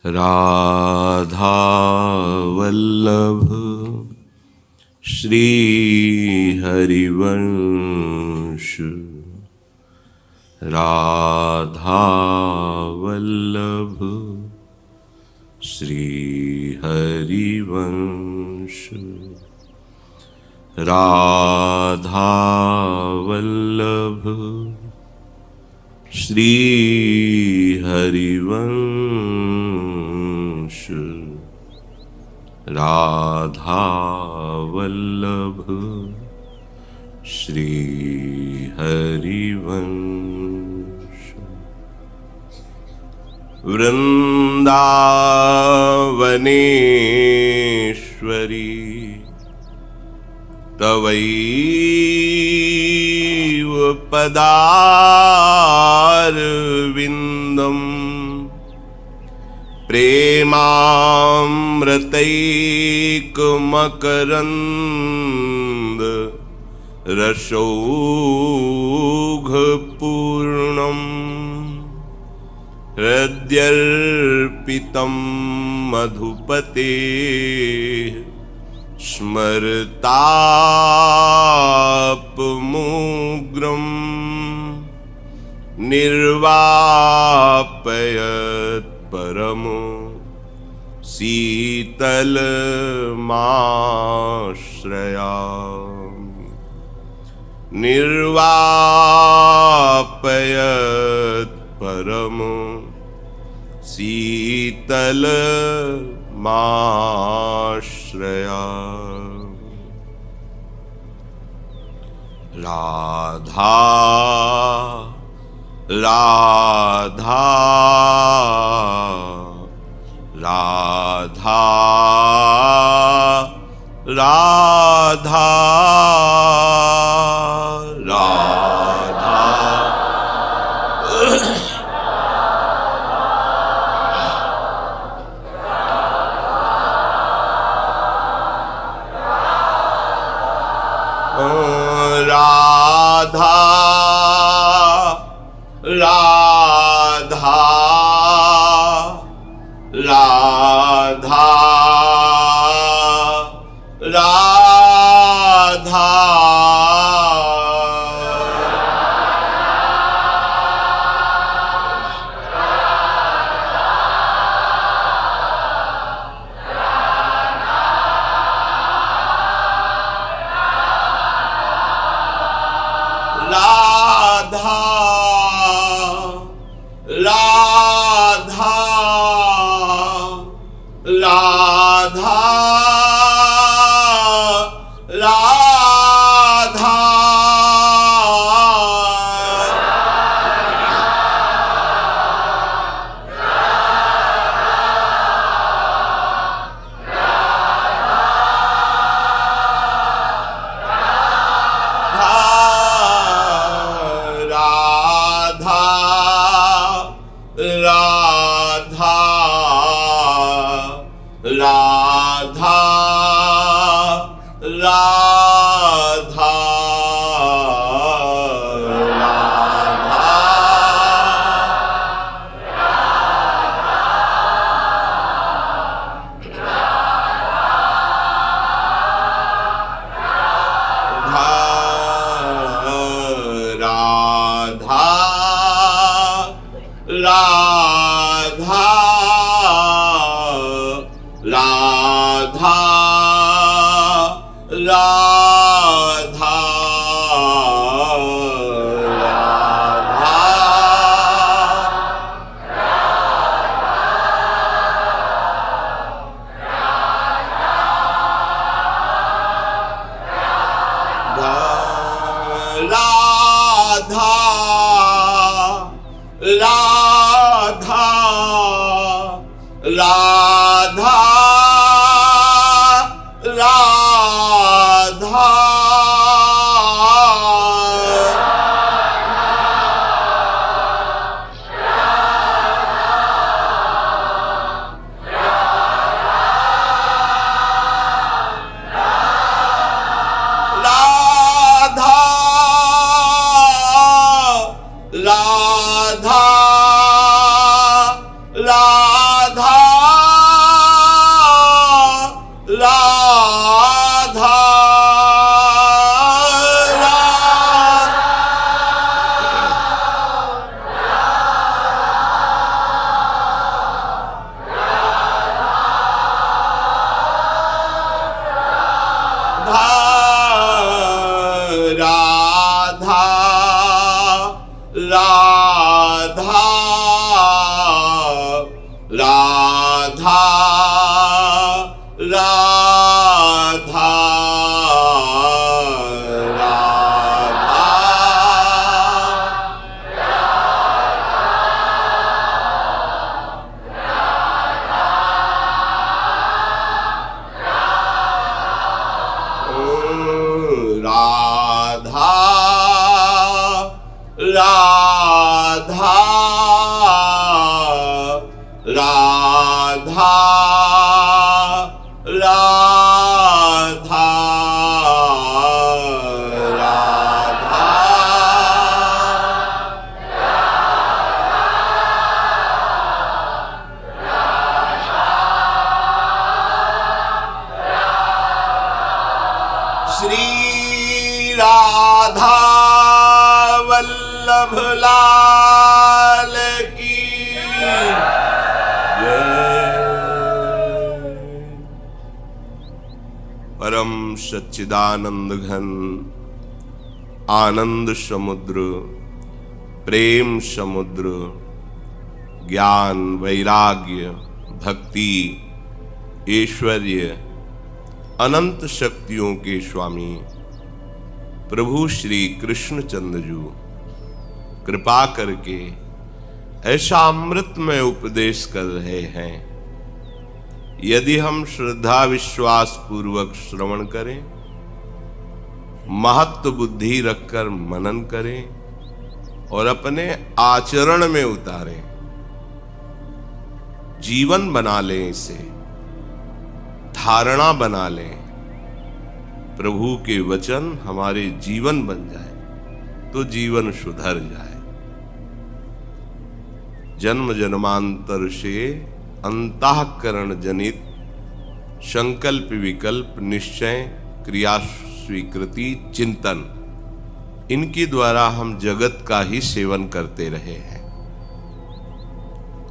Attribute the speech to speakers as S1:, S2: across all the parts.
S1: राधा वल्लभ श्री हरिवंश। राधा वल्लभ श्री हरिवंश। राधा वल्लभ श्री हरिवंश। राधा वल्लभ श्री हरिवंश। वृंदावनेश्वरी तवैव पदारविन्दम् प्रेमामृतैकमकरन्द रसौघपूर्णम् हृद्यर्पितं मधुपते स्मरतापमुग्रं निर्वापयत् परमो शीतलमाश्रयामि। निर्वापयत् परमो शीतलमाश्रयामि। राधा राधा राधा राधा राधा। राधा राधा राधा राधा। राधा राधा राधा राधा। राधा राधा राधा राधा राधा राधा राधा। राधा राधा राधा राधा राधा राधा राधा राधा श्री राधा वल्लभ लाल की परम सच्चिदानंद घन आनंद समुद्र प्रेम समुद्र ज्ञान वैराग्य भक्ति ऐश्वर्य अनंत शक्तियों के स्वामी प्रभु श्री कृष्णचंद्र जी कृपा करके ऐसा अमृतमय उपदेश कर रहे हैं। यदि हम श्रद्धा विश्वास पूर्वक श्रवण करें, महत्व बुद्धि रखकर मनन करें और अपने आचरण में उतारें, जीवन बना लें, इसे धारणा बना लें, प्रभु के वचन हमारे जीवन बन जाए तो जीवन सुधर जाए। जन्म जन्मांतर से अंतःकरण जनित संकल्प विकल्प निश्चय क्रिया स्वीकृति चिंतन, इनके द्वारा हम जगत का ही सेवन करते रहे हैं।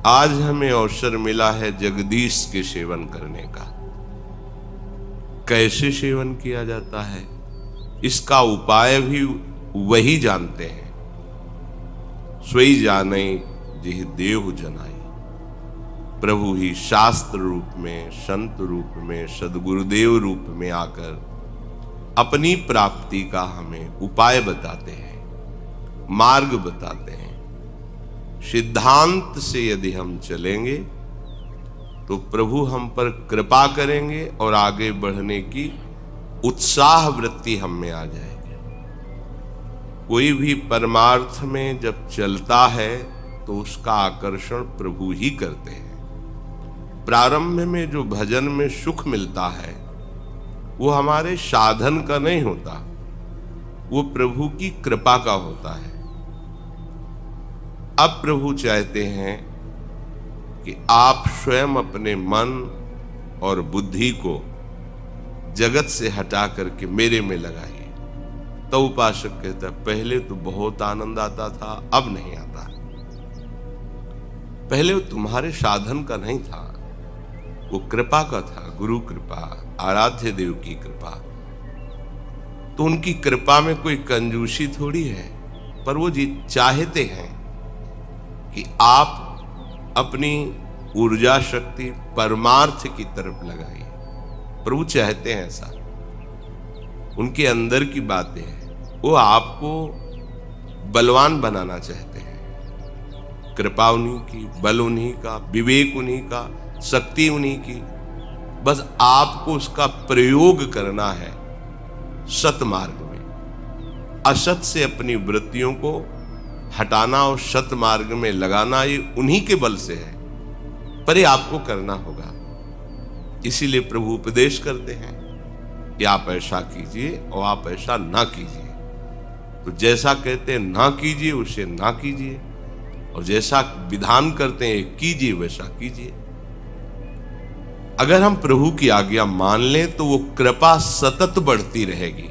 S1: आज हमें अवसर मिला है जगदीश के सेवन करने का। कैसे सेवन किया जाता है, इसका उपाय भी वही जानते हैं। सोई जाने जिह देव जनाई। प्रभु ही शास्त्र रूप में, संत रूप में, सदगुरुदेव रूप में आकर अपनी प्राप्ति का हमें उपाय बताते हैं, मार्ग बताते हैं। सिद्धांत से यदि हम चलेंगे तो प्रभु हम पर कृपा करेंगे और आगे बढ़ने की उत्साह वृत्ति हम में आ जाएगी। कोई भी परमार्थ में जब चलता है तो उसका आकर्षण प्रभु ही करते हैं। प्रारंभ में जो भजन में सुख मिलता है वो हमारे साधन का नहीं होता, वो प्रभु की कृपा का होता है। अब प्रभु चाहते हैं कि आप स्वयं अपने मन और बुद्धि को जगत से हटा करके मेरे में लगाइए। तो उपासक कहता है पहले तो बहुत आनंद आता था, अब नहीं आता। पहले वो तुम्हारे साधन का नहीं था, वो कृपा का था, गुरु कृपा, आराध्य देव की कृपा। तो उनकी कृपा में कोई कंजूसी थोड़ी है, पर वो जी चाहते हैं कि आप अपनी ऊर्जा शक्ति परमार्थ की तरफ लगाइए। प्रभु चाहते हैं ऐसा, उनके अंदर की बातें हैं। वो आपको बलवान बनाना चाहते हैं। कृपा उन्हीं की, बल उन्हीं का, विवेक उन्हीं का, शक्ति उन्हीं की। बस आपको उसका प्रयोग करना है सत मार्ग में। असत से अपनी वृत्तियों को हटाना और सत मार्ग में लगाना, ये उन्हीं के बल से है, पर ये आपको करना होगा। इसीलिए प्रभु उपदेश करते हैं कि आप ऐसा कीजिए और आप ऐसा ना कीजिए। तो जैसा कहते हैं ना कीजिए उसे ना कीजिए, और जैसा विधान करते हैं कीजिए वैसा कीजिए। अगर हम प्रभु की आज्ञा मान लें तो वो कृपा सतत बढ़ती रहेगी।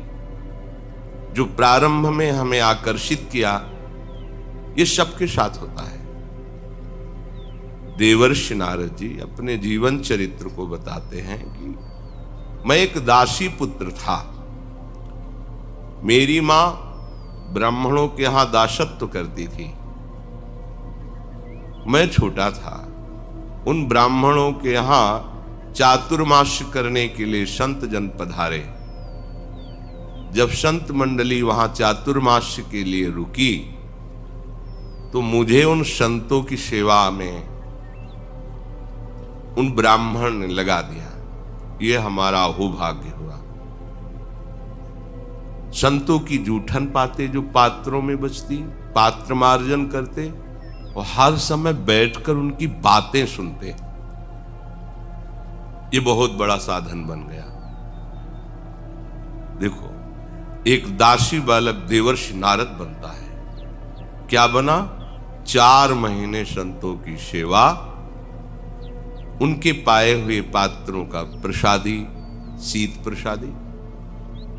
S1: जो प्रारंभ में हमें आकर्षित किया, ये सबके साथ होता है। देवर्षि नारद जी अपने जीवन चरित्र को बताते हैं कि मैं एक दासी पुत्र था। मेरी मां ब्राह्मणों के यहां दासत्व करती थी। मैं छोटा था, उन ब्राह्मणों के यहां चातुर्मास्य करने के लिए संत जन पधारे। जब संत मंडली वहां चातुर्मास्य के लिए रुकी तो मुझे उन संतों की सेवा में उन ब्राह्मण ने लगा दिया। ये हमारा अहोभाग्य हुआ। संतों की जूठन पाते जो पात्रों में बचती, पात्र मार्जन करते और हर समय बैठकर उनकी बातें सुनते, ये बहुत बड़ा साधन बन गया। देखो, एक दासी बालक देवर्षि नारद बनता है। क्या बना? 4 महीने संतों की सेवा, उनके पाए हुए पात्रों का प्रसादी, शीत प्रसादी,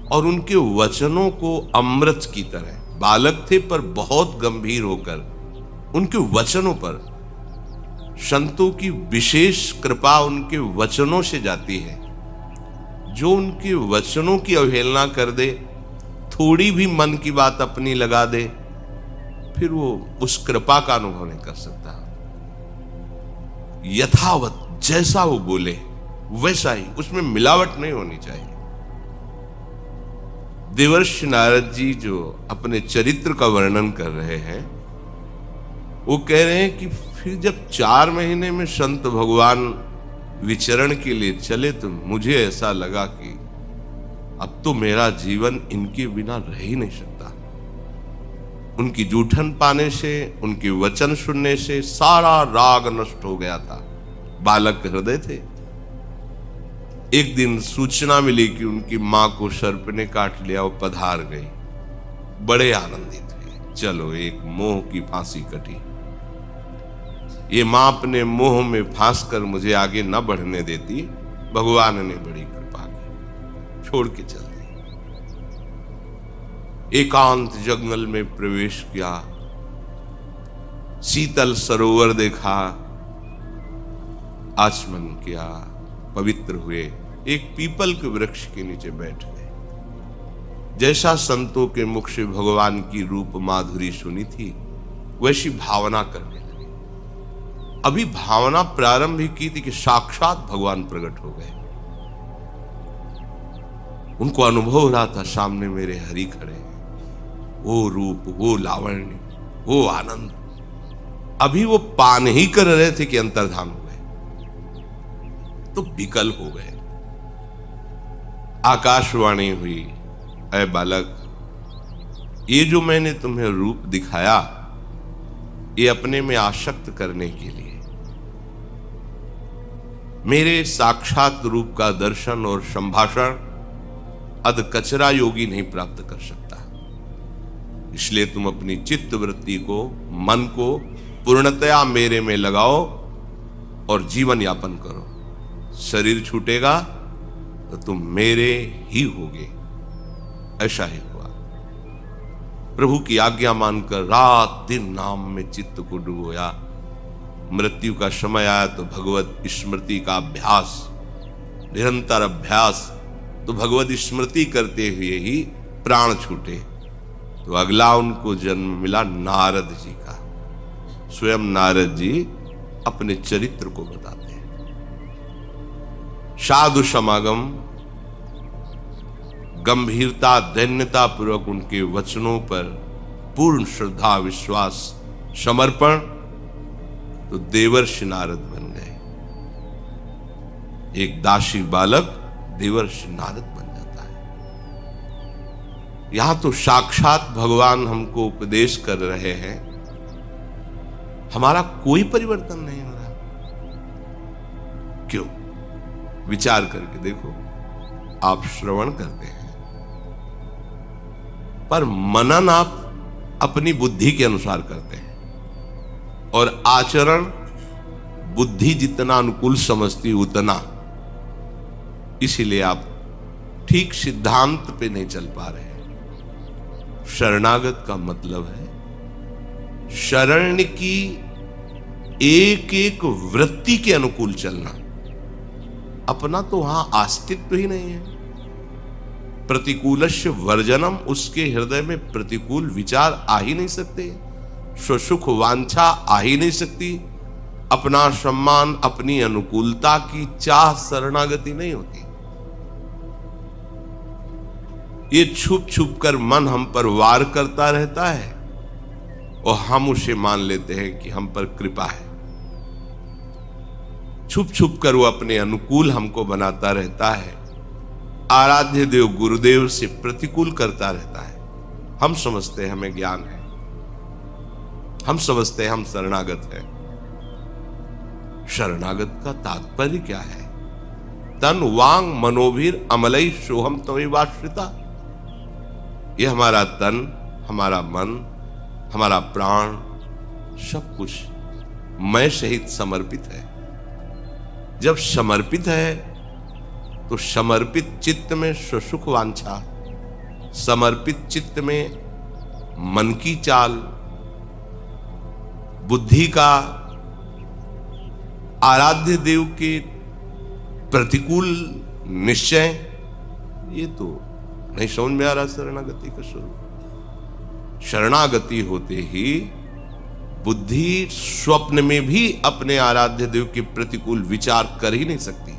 S1: और उनके वचनों को अमृत की तरह, बालक थे पर बहुत गंभीर होकर उनके वचनों पर, संतों की विशेष कृपा उनके वचनों से जाती है। जो उनके वचनों की अवहेलना कर दे, थोड़ी भी मन की बात अपनी लगा दे, फिर वो उस कृपा का अनुभव नहीं कर सकता। यथावत जैसा वो बोले वैसा ही, उसमें मिलावट नहीं होनी चाहिए। देवर्षि नारद जी जो अपने चरित्र का वर्णन कर रहे हैं, वो कह रहे हैं कि फिर जब 4 महीने में संत भगवान विचरण के लिए चले तो मुझे ऐसा लगा कि अब तो मेरा जीवन इनके बिना रह ही नहीं सकता। उनकी जूठन पाने से, उनके वचन सुनने से सारा राग नष्ट हो गया था। बालक हृदय थे। एक दिन सूचना मिली कि उनकी मां को सर्प ने काट लिया, वो पधार गई। बड़े आनंदित हुए, चलो एक मोह की फांसी कटी। ये मां अपने मोह में फांस कर मुझे आगे न बढ़ने देती, भगवान ने बड़ी कृपा की, छोड़ के चल दी। एकांत जंगल में प्रवेश किया, शीतल सरोवर देखा, आचमन किया, पवित्र हुए, एक पीपल के वृक्ष के नीचे बैठ गए। जैसा संतों के मुख से भगवान की रूप माधुरी सुनी थी, वैसी भावना करने लगे। अभी भावना प्रारंभ ही की थी कि साक्षात भगवान प्रकट हो गए। उनको अनुभव हो रहा था, सामने मेरे हरि खड़े हैं, वो रूप, वो लावण्य, वो आनंद। अभी वो पान ही कर रहे थे कि अंतर्धान हो गए, तो विकल हो गए। आकाशवाणी हुई, ऐ बालक, ये जो मैंने तुम्हें रूप दिखाया, ये अपने में आसक्त करने के लिए, मेरे साक्षात रूप का दर्शन और संभाषण अध कचरा योगी नहीं प्राप्त कर सकता। इसलिए तुम अपनी चित्त वृत्ति को, मन को पूर्णतया मेरे में लगाओ और जीवन यापन करो। शरीर छूटेगा तो तुम मेरे ही होगे। ऐसा ही हुआ। प्रभु की आज्ञा मानकर रात दिन नाम में चित्त को डुबोया। मृत्यु का समय आया तो भगवत स्मृति का अभ्यास, निरंतर अभ्यास, तो भगवत स्मृति करते हुए ही प्राण छूटे। तो अगला उनको जन्म मिला नारद जी का। स्वयं नारद जी अपने चरित्र को बताते हैं। साधु समागम, गंभीरता, दैन्यता पूर्वक उनके वचनों पर पूर्ण श्रद्धा, विश्वास, समर्पण, तो देवर्षि नारद बन गए। एक दासी बालक देवर्षि नारद बन जाता है। यहां तो साक्षात भगवान हमको उपदेश कर रहे हैं, हमारा कोई परिवर्तन नहीं हो रहा। क्यों? विचार करके देखो। आप श्रवण करते हैं पर मनन आप अपनी बुद्धि के अनुसार करते हैं, और आचरण बुद्धि जितना अनुकूल समझती उतना। इसीलिए आप ठीक सिद्धांत पे नहीं चल पा रहे हैं। शरणागत का मतलब है शरण की एक एक वृत्ति के अनुकूल चलना। अपना तो वहां अस्तित्व ही नहीं है। प्रतिकूलस्य वर्जनम, उसके हृदय में प्रतिकूल विचार आ ही नहीं सकते, स्वसुख वांछा आ ही नहीं सकती, अपना सम्मान, अपनी अनुकूलता की चाह शरणागति नहीं होती। ये छुप छुप कर मन हम पर वार करता रहता है और हम उसे मान लेते हैं कि हम पर कृपा है। छुप छुप कर वो अपने अनुकूल हमको बनाता रहता है, आराध्य देव गुरुदेव से प्रतिकूल करता रहता है। हम समझते हैं हमें ज्ञान है, हम समझते हैं हम शरणागत हैं। शरणागत का तात्पर्य क्या है? तन वांग मनोभीर अमलई सोहम तमेवाश्रिता। ये हमारा तन, हमारा मन, हमारा प्राण, सब कुछ मैं सहित समर्पित है। जब समर्पित है तो समर्पित चित्त में सुसुख वांछा, समर्पित चित्त में मन की चाल, बुद्धि का आराध्य देव के प्रतिकूल निश्चय, ये तो नहीं समझ में आ रहा शरणागति का स्वरूप। शरणागति होते ही बुद्धि स्वप्न में भी अपने आराध्य देव के प्रतिकूल विचार कर ही नहीं सकती,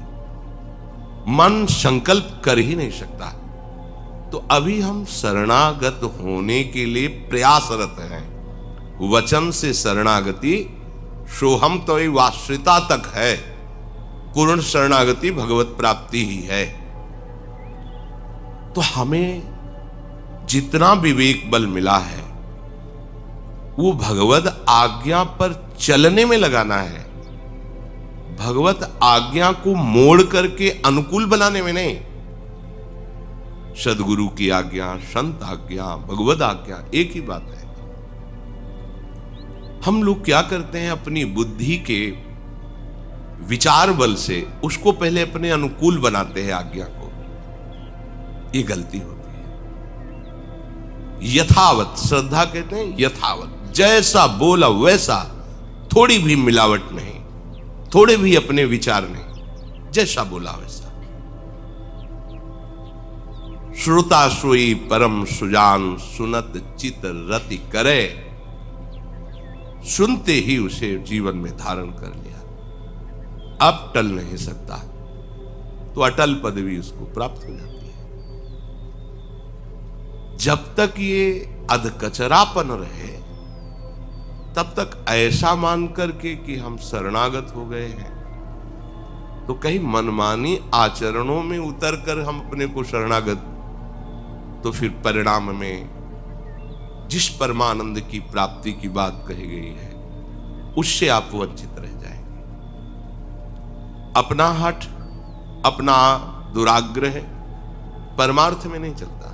S1: मन संकल्प कर ही नहीं सकता। तो अभी हम शरणागत होने के लिए प्रयासरत हैं। वचन से शरणागति सोहम तमेवाश्रिता तक है। पूर्ण शरणागति भगवत प्राप्ति ही है। तो हमें जितना विवेक बल मिला है वो भगवत आज्ञा पर चलने में लगाना है, भगवत आज्ञा को मोड़ करके अनुकूल बनाने में नहीं। सदगुरु की आज्ञा, संत आज्ञा, भगवत आज्ञा एक ही बात है। हम लोग क्या करते हैं, अपनी बुद्धि के विचार बल से उसको पहले अपने अनुकूल बनाते हैं आज्ञा को। ये गलती होती है। यथावत श्रद्धा कहते हैं, यथावत जैसा बोला वैसा, थोड़ी भी मिलावट नहीं, थोड़े भी अपने विचार नहीं, जैसा बोला वैसा। श्रोता सोई परम सुजान, सुनत चित रति करे। सुनते ही उसे जीवन में धारण कर लिया, अब टल नहीं सकता, तो अटल पदवी उसको प्राप्त हो जाती है। जब तक ये अधकचरापन रहे तब तक ऐसा मान करके कि हम शरणागत हो गए हैं, तो कहीं मनमानी आचरणों में उतर कर हम अपने को शरणागत, तो फिर परिणाम में जिस परमानंद की प्राप्ति की बात कही गई है उससे आप वंचित रह जाएंगे। अपना हठ, अपना दुराग्रह परमार्थ में नहीं चलता,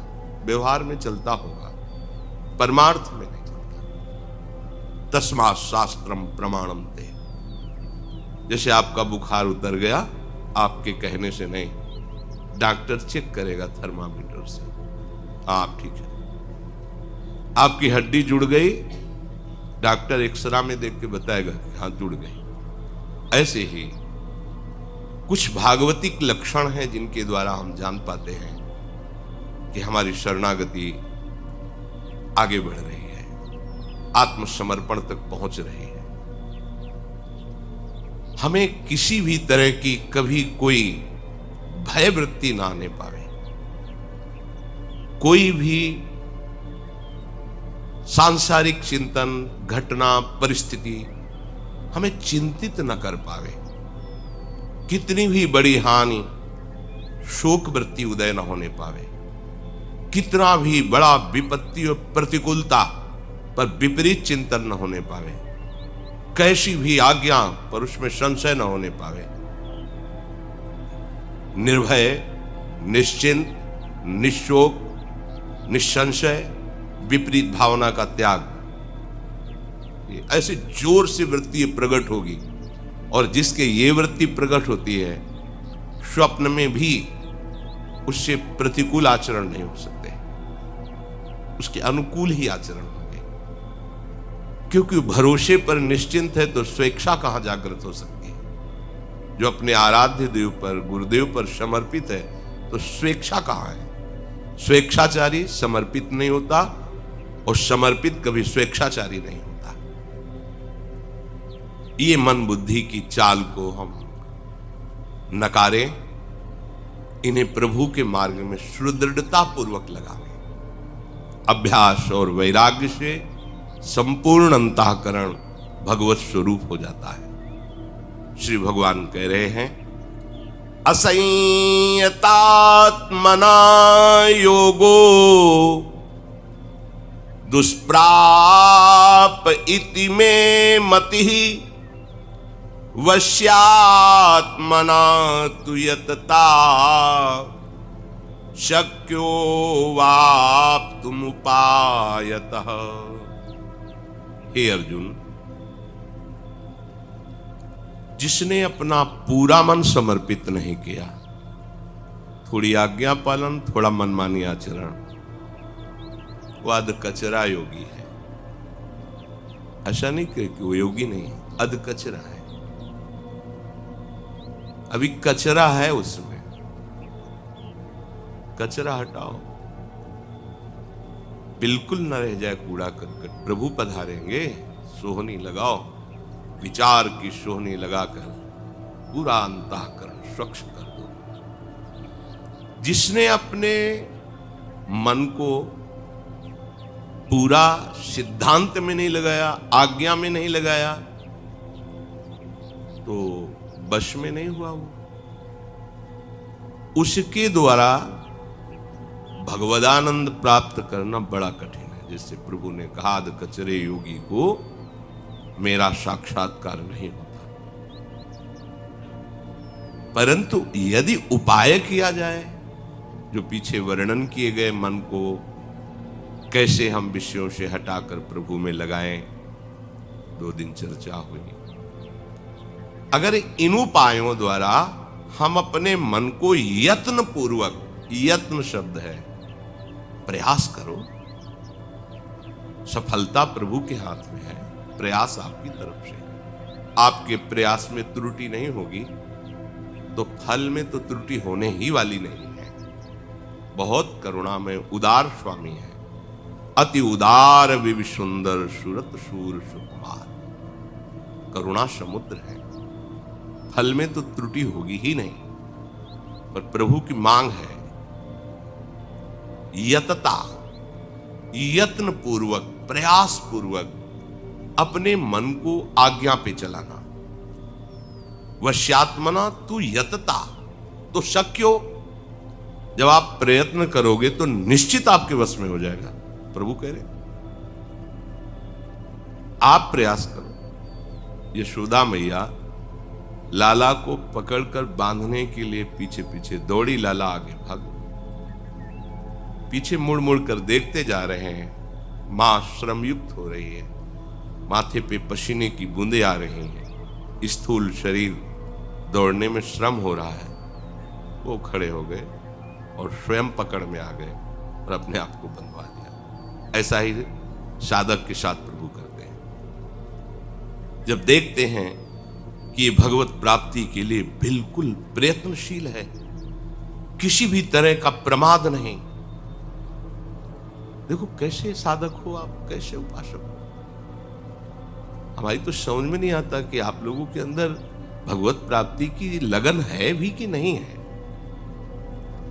S1: व्यवहार में चलता होगा, परमार्थ में नहीं चलता। तस्मात् शास्त्रम प्रमाणम ते। जैसे आपका बुखार उतर गया आपके कहने से नहीं, डॉक्टर चेक करेगा थर्मामीटर से, आप ठीक है। आपकी हड्डी जुड़ गई, डॉक्टर एक्सरा में देख के बताएगा कि हाँ जुड़ गई। ऐसे ही कुछ भागवतिक लक्षण हैं जिनके द्वारा हम जान पाते हैं कि हमारी शरणागति आगे बढ़ रही है, आत्मसमर्पण तक पहुंच रही है। हमें किसी भी तरह की कभी कोई भय वृत्ति ना आने पावे, कोई भी सांसारिक चिंतन, घटना, परिस्थिति हमें चिंतित न कर पावे। कितनी भी बड़ी हानि, शोक वृत्ति उदय न होने पावे। कितना भी बड़ा विपत्ति और प्रतिकूलता पर विपरीत चिंतन न होने पावे। कैसी भी आज्ञा पर उसमें संशय न होने पावे। निर्भय, निश्चिंत, निशोक, निसंशय, विपरीत भावना का त्याग, ये ऐसे जोर से वृत्ति प्रकट होगी। और जिसके ये वृत्ति प्रकट होती है, स्वप्न में भी उससे प्रतिकूल आचरण नहीं हो सकते, उसके अनुकूल ही आचरण होंगे। क्योंकि भरोसे पर निश्चिंत है तो स्वेच्छा कहां जागृत हो सकती है। जो अपने आराध्य देव पर, गुरुदेव पर समर्पित है तो स्वेच्छा कहां है। स्वेच्छाचारी समर्पित नहीं होता और समर्पित कभी स्वेच्छाचारी नहीं होता। ये मन बुद्धि की चाल को हम नकारें, इन्हें प्रभु के मार्ग में सुदृढ़ता पूर्वक लगावें। अभ्यास और वैराग्य से संपूर्ण अंतःकरण भगवत स्वरूप हो जाता है। श्री भगवान कह रहे हैं, असंयतात्मना योगो दुष्प्राप इति मे मतिः वश्यात्मना तु यतता शक्यो वाप्तुमुपायतः। हे अर्जुन, जिसने अपना पूरा मन समर्पित नहीं किया, थोड़ी आज्ञा पालन, थोड़ा मनमानी आचरण, वो अध कचरा योगी है। ऐसा नहीं कि वो योगी नहीं है, अध कचरा है। अभी कचरा है, उसमें कचरा हटाओ, बिल्कुल न रह जाए कूड़ा करकट। प्रभु पधारेंगे, सोहनी लगाओ, विचार की सोहनी लगाकर पूरा अंतःकरण स्वच्छ कर दो। जिसने अपने मन को पूरा सिद्धांत में नहीं लगाया, आज्ञा में नहीं लगाया, तो वश में नहीं हुआ वो। उसके द्वारा भगवदानंद प्राप्त करना बड़ा कठिन है। जैसे प्रभु ने कहा, अध कचरे योगी को मेरा साक्षात्कार नहीं होता। परंतु यदि उपाय किया जाए, जो पीछे वर्णन किए गए, मन को कैसे हम विषयों से हटाकर प्रभु में लगाएं, 2 दिन चर्चा हुई। अगर इन उपायों द्वारा हम अपने मन को यत्न पूर्वक, यत्न शब्द है, प्रयास करो, सफलता प्रभु के हाथ में है, प्रयास आपकी तरफ से। आपके प्रयास में त्रुटि नहीं होगी तो फल में तो त्रुटि होने ही वाली नहीं है। बहुत करुणा में उदार स्वामी है, अति उदार विवि सुंदर सुरत शूर सुकुमार। करुणा समुद्र है, फल में तो त्रुटि होगी ही नहीं, पर प्रभु की मांग है यतता, यत्न पूर्वक, प्रयास पूर्वक अपने मन को आज्ञा पे चलाना। वश्यात्मना तु यतता, तो शक्यो, जब आप प्रयत्न करोगे तो निश्चित आपके वश में हो जाएगा। प्रभु कह रहे आप प्रयास करो। यशोदा मैया लाला को पकड़कर बांधने के लिए पीछे पीछे दौड़ी, लाला आगे भाग, पीछे मुड़ मुड़ कर देखते जा रहे हैं। मां श्रमयुक्त हो रही है, माथे पे पसीने की बूंदें आ रही हैं, स्थूल शरीर दौड़ने में श्रम हो रहा है। वो खड़े हो गए और स्वयं पकड़ में आ गए और अपने आप को बंधवा दिया। ऐसा ही साधक के साथ प्रभु करते हैं। जब देखते हैं कि ये भगवत प्राप्ति के लिए बिल्कुल प्रयत्नशील है, किसी भी तरह का प्रमाद नहीं। देखो कैसे साधक हो आप, कैसे उपासक हो। हमारी तो समझ में नहीं आता कि आप लोगों के अंदर भगवत प्राप्ति की लगन है भी कि नहीं है।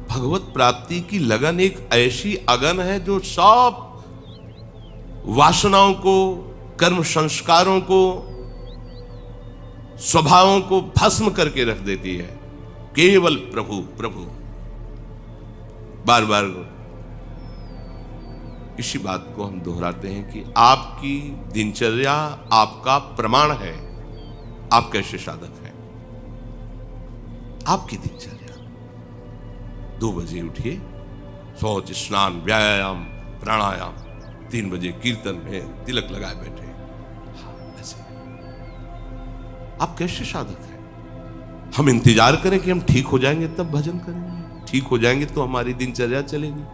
S1: भगवत प्राप्ति की लगन एक ऐसी अगन है जो सब वासनाओं को, कर्म संस्कारों को, स्वभावों को भस्म करके रख देती है। केवल प्रभु प्रभु। बार बार इसी बात को हम दोहराते हैं कि आपकी दिनचर्या आपका प्रमाण है आप कैसे साधक हैं। आपकी दिनचर्या 2 बजे उठिए, शौच, स्नान, व्यायाम, प्राणायाम, 3 बजे कीर्तन में तिलक लगाए बैठे। ऐसे आप कैसे साधक हैं? हम इंतजार करें कि हम ठीक हो जाएंगे तब भजन करेंगे, ठीक हो जाएंगे तो हमारी दिनचर्या चलेगी।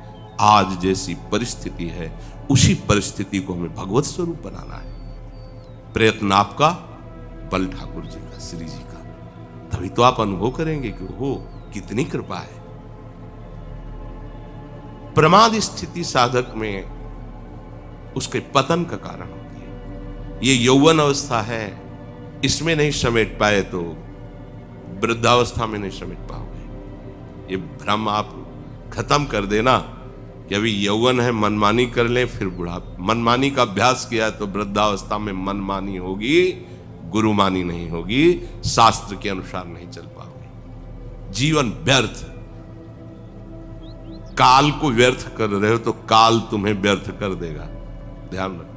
S1: आज जैसी परिस्थिति है उसी परिस्थिति को हमें भगवत स्वरूप बनाना है। प्रयत्न आपका, बल ठाकुर जी का, श्री जी का, तभी तो आप अनुभव करेंगे कि हो कितनी कृपा है। प्रमाद स्थिति साधक में उसके पतन का कारण होती है। ये यौवन अवस्था है, इसमें नहीं समेट पाए तो वृद्धावस्था में नहीं समेट पाओगे। ये भ्रम आप खत्म कर देना कि अभी यौवन है, मनमानी कर लें, फिर बुढ़ापा। मनमानी का अभ्यास किया तो वृद्धावस्था में मनमानी होगी, गुरुमानी नहीं होगी, शास्त्र के अनुसार नहीं चल पाओगे। जीवन व्यर्थ, काल को व्यर्थ कर रहे हो तो काल तुम्हें व्यर्थ कर देगा, ध्यान रखना।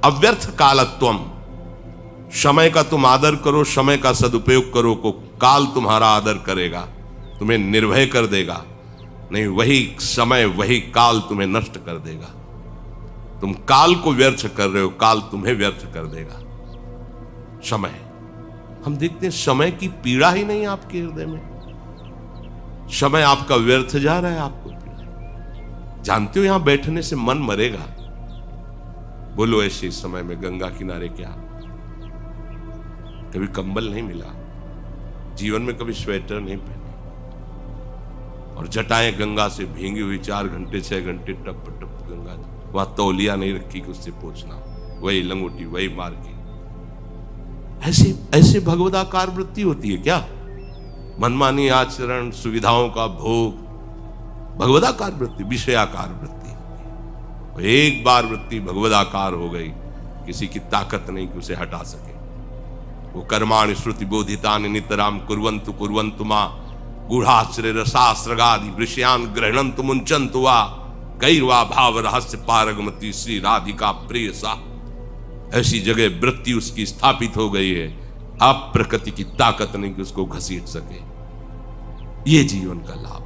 S1: अव्यर्थ कालत्वम, समय का तुम आदर करो, समय का सदुपयोग करो, को काल तुम्हारा आदर करेगा, तुम्हें निर्भय कर देगा। नहीं, वही समय वही काल तुम्हें नष्ट कर देगा। तुम काल को व्यर्थ कर रहे हो, काल तुम्हें व्यर्थ कर देगा। समय, हम देखते हैं समय की पीड़ा ही नहीं आपके हृदय में। समय आपका व्यर्थ जा रहा है, आपको पीड़ा। जानते हो यहां बैठने से मन मरेगा। बोलो ऐसे समय में गंगा किनारे क्या, कभी कंबल नहीं मिला, जीवन में कभी स्वेटर नहीं पहना, और जटाएं गंगा से भींगी हुई 4 घंटे 6 घंटे टप टप गंगा, वहां तौलिया नहीं रखी कि उससे पोंछना, वही लंगोटी वही मार की। ऐसे ऐसे भगवदाकार वृत्ति होती है क्या? मनमानी आचरण, सुविधाओं का भोग, भगवदाकार वृत्ति, विषयाकार वृत्ति। एक बार वृत्ति भगवदाकार हो गई, किसी की ताकत नहीं कि उसे हटा सके। वो कर्माणि श्रुति बोधितानि नितराम कुर्वन्तु कुर्वन्तु मां गूढ़ाश्रय रसास्रगादि विषयान गृह्णन्तु मुंचन्तु वा कैर्वा भाव रहस्य पारगमति श्री राधिका प्रिय सा। ऐसी जगह वृत्ति उसकी स्थापित हो गई है, अब प्रकृति की ताकत नहीं कि उसको घसीट सके। ये जीवन का लाभ।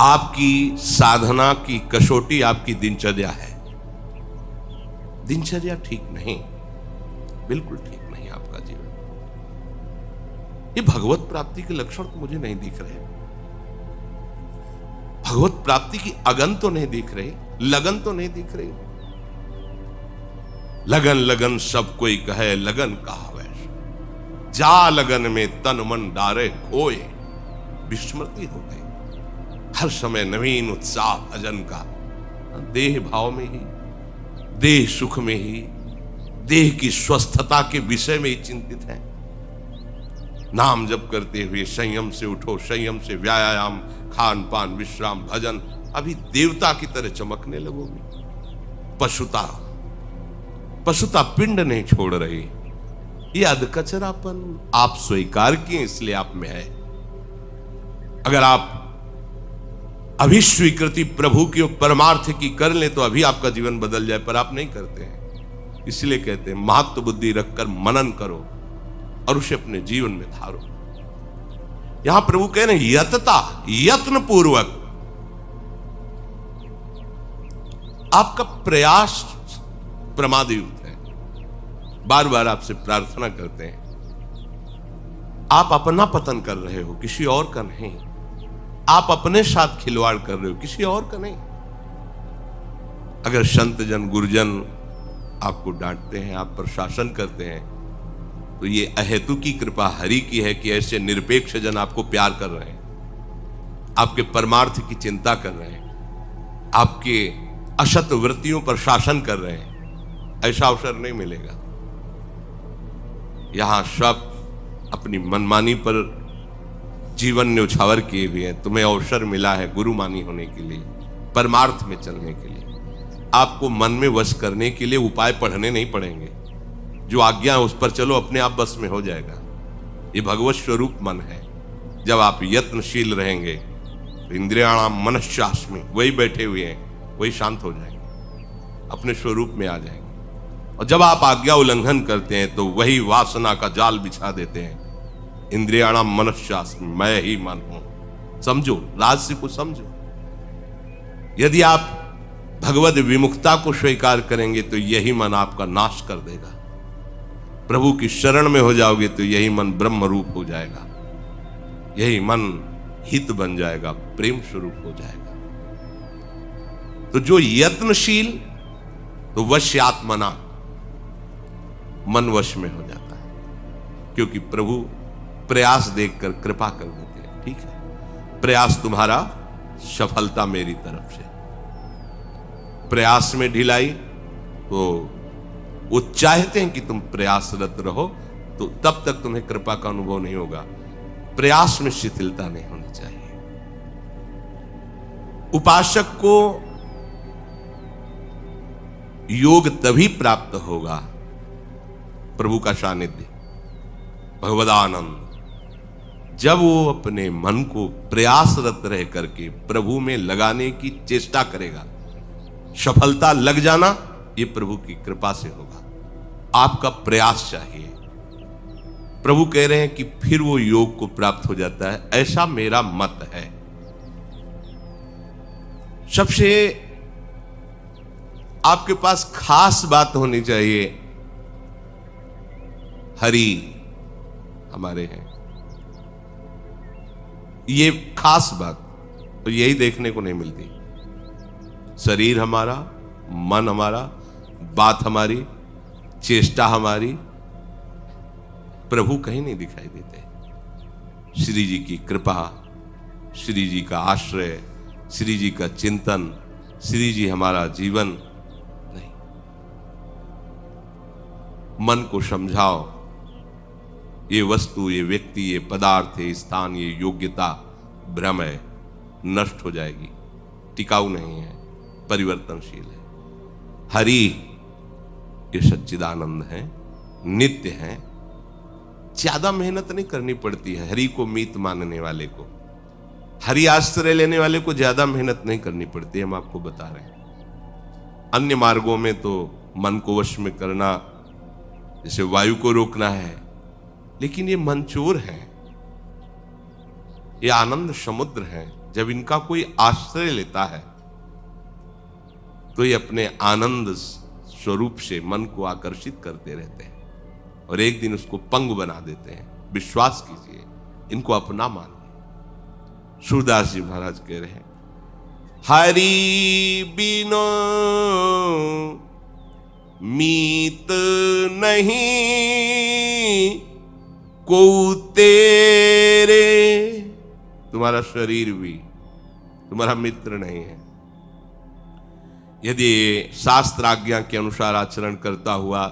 S1: आपकी साधना की कसौटी आपकी दिनचर्या है। दिनचर्या ठीक नहीं, बिल्कुल ठीक नहीं आपका जीवन। ये भगवत प्राप्ति के लक्षण तो मुझे नहीं दिख रहे। भगवत प्राप्ति की अगन तो नहीं दिख रही, लगन तो नहीं दिख रही। लगन लगन सब कोई कहे, लगन कहा वैसे जा लगन में तन मन डारे खोए। विस्मृति हो गई। हर समय नवीन उत्साह भजन का, देह भाव में ही, देह सुख में ही, देह की स्वस्थता के विषय में ही चिंतित है। नाम जप करते हुए संयम से उठो, संयम से व्यायाम, खान पान, विश्राम, भजन, अभी देवता की तरह चमकने लगोगे। पशुता पिंड नहीं छोड़ रही। ये अधकचरापन आप स्वीकार किए, इसलिए आप में है। अगर आप अभी स्वीकृति प्रभु की और परमार्थ की कर ले तो अभी आपका जीवन बदल जाए, पर आप नहीं करते हैं। इसलिए कहते हैं महत्व बुद्धि रखकर मनन करो और उसे अपने जीवन में धारो। यहां प्रभु कह रहे हैं यतता, यत्न पूर्वक आपका प्रयास प्रमादयुक्त है। बार बार आपसे प्रार्थना करते हैं, आप अपना पतन कर रहे हो, किसी और का नहीं। आप अपने साथ खिलवाड़ कर रहे हो, किसी और का नहीं। अगर संत जन गुरुजन आपको डांटते हैं, आप पर शासन करते हैं, तो ये अहेतु की कृपा हरि की है कि ऐसे निरपेक्ष जन आपको प्यार कर रहे हैं, आपके परमार्थ की चिंता कर रहे हैं, आपके असत वृत्तियों पर शासन कर रहे हैं। ऐसा अवसर नहीं मिलेगा। यहां सब अपनी मनमानी पर जीवन न्यौछावर किए हुए हैं। तुम्हें अवसर मिला है गुरुमानी होने के लिए, परमार्थ में चलने के लिए। आपको मन में वश करने के लिए उपाय पढ़ने नहीं पड़ेंगे। जो आज्ञा है उस पर चलो, अपने आप बस में हो जाएगा। ये भगवत स्वरूप मन है। जब आप यत्नशील रहेंगे तो इंद्रियाणाम मनश्चास्मि, वही बैठे हुए हैं, वही शांत हो जाएंगे, अपने स्वरूप में आ जाएंगे। और जब आप आज्ञा उल्लंघन करते हैं तो वही वासना का जाल बिछा देते हैं। इंद्रियाणाम मनश्चास्मि, मैं ही मन हूं। समझो, रहस्य को समझो। यदि आप भगवद विमुखता को स्वीकार करेंगे तो यही मन आपका नाश कर देगा। प्रभु की शरण में हो जाओगे तो यही मन ब्रह्म रूप हो जाएगा, यही मन हित बन जाएगा, प्रेम स्वरूप हो जाएगा। तो जो यत्नशील, तो वश्यात्मना, मन वश में हो जाता है, क्योंकि प्रभु प्रयास देखकर कृपा कर देते हैं। ठीक है, प्रयास तुम्हारा, सफलता मेरी तरफ से। प्रयास में ढिलाई तो वो चाहते हैं कि तुम प्रयासरत रहो, तो तब तक तुम्हें कृपा का अनुभव नहीं होगा। प्रयास में शिथिलता नहीं होनी चाहिए। उपासक को योग तभी प्राप्त होगा, प्रभु का सानिध्य, भगवदानंद, जब वो अपने मन को प्रयासरत रह करके प्रभु में लगाने की चेष्टा करेगा। सफलता लग जाना ये प्रभु की कृपा से होगा। आपका प्रयास चाहिए। प्रभु कह रहे हैं कि फिर वो योग को प्राप्त हो जाता है, ऐसा मेरा मत है। सबसे आपके पास खास बात होनी चाहिए, हरि हमारे हैं, ये खास बात तो यही देखने को नहीं मिलती। शरीर हमारा, मन हमारा, बात हमारी, चेष्टा हमारी, प्रभु कहीं नहीं दिखाई देते। श्री जी की कृपा, श्री जी का आश्रय, श्री जी का चिंतन, श्री जी हमारा जीवन नहीं। मन को समझाओ, ये वस्तु, ये व्यक्ति, ये पदार्थ, ये स्थान, ये योग्यता भ्रम है, नष्ट हो जाएगी, टिकाऊ नहीं है, परिवर्तनशील है। हरि ये सच्चिदानंद है, नित्य है। ज्यादा मेहनत नहीं करनी पड़ती है हरि को मीत मानने वाले को, हरि आश्रय लेने वाले को ज्यादा मेहनत नहीं करनी पड़ती, हम आपको बता रहे हैं। अन्य मार्गों में तो मन को वश में करना, जैसे वायु को रोकना है, लेकिन ये मनचोर है, ये आनंद समुद्र है। जब इनका कोई आश्रय लेता है तो ये अपने आनंद स्वरूप से मन को आकर्षित करते रहते हैं और एक दिन उसको पंग बना देते हैं। विश्वास कीजिए, इनको अपना मानिए। सूरदास जी महाराज कह रहे हैं, हरि बिनो मीत नहीं को तेरे। तुम्हारा शरीर भी तुम्हारा मित्र नहीं है। यदि शास्त्र आज्ञा के अनुसार आचरण करता हुआ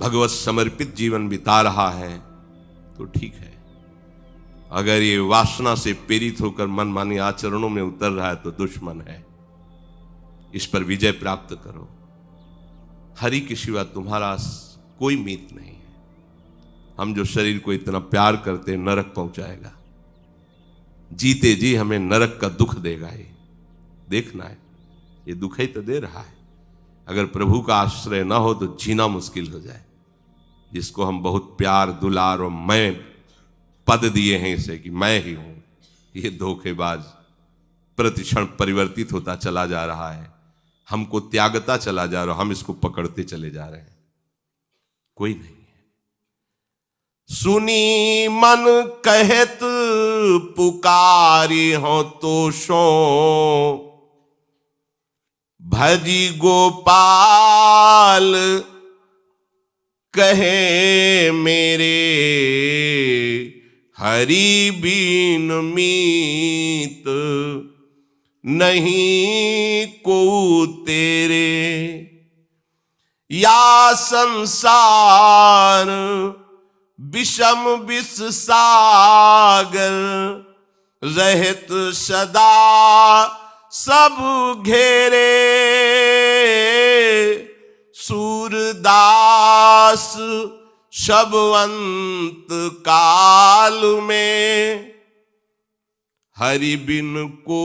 S1: भगवत समर्पित जीवन बिता रहा है तो ठीक है। अगर ये वासना से प्रेरित होकर मनमानी आचरणों में उतर रहा है तो दुश्मन है। इस पर विजय प्राप्त करो। हरि के सिवा तुम्हारा कोई मीत नहीं है। हम जो शरीर को इतना प्यार करते हैं, नरक पहुंचाएगा, जीते जी हमें नरक का दुख देगा। ये देखना है, ये दुख ही तो दे रहा है। अगर प्रभु का आश्रय ना हो तो जीना मुश्किल हो जाए। जिसको हम बहुत प्यार, दुलार और मैं पद दिए हैं इसे कि मैं ही हूं, ये धोखेबाज प्रतिक्षण परिवर्तित होता चला जा रहा है, हमको त्यागता चला जा रहा, हम इसको पकड़ते चले जा रहे हैं। कोई नहीं है। सुनी मन कहत पुकारी हो तो सो, भजी गोपाल कहे मेरे, हरि बिन मीत नहीं को तेरे। या संसार विषम विष सागर, रहत सदा सब घेरे। सूरदास सब अंत काल में, हरि बिन को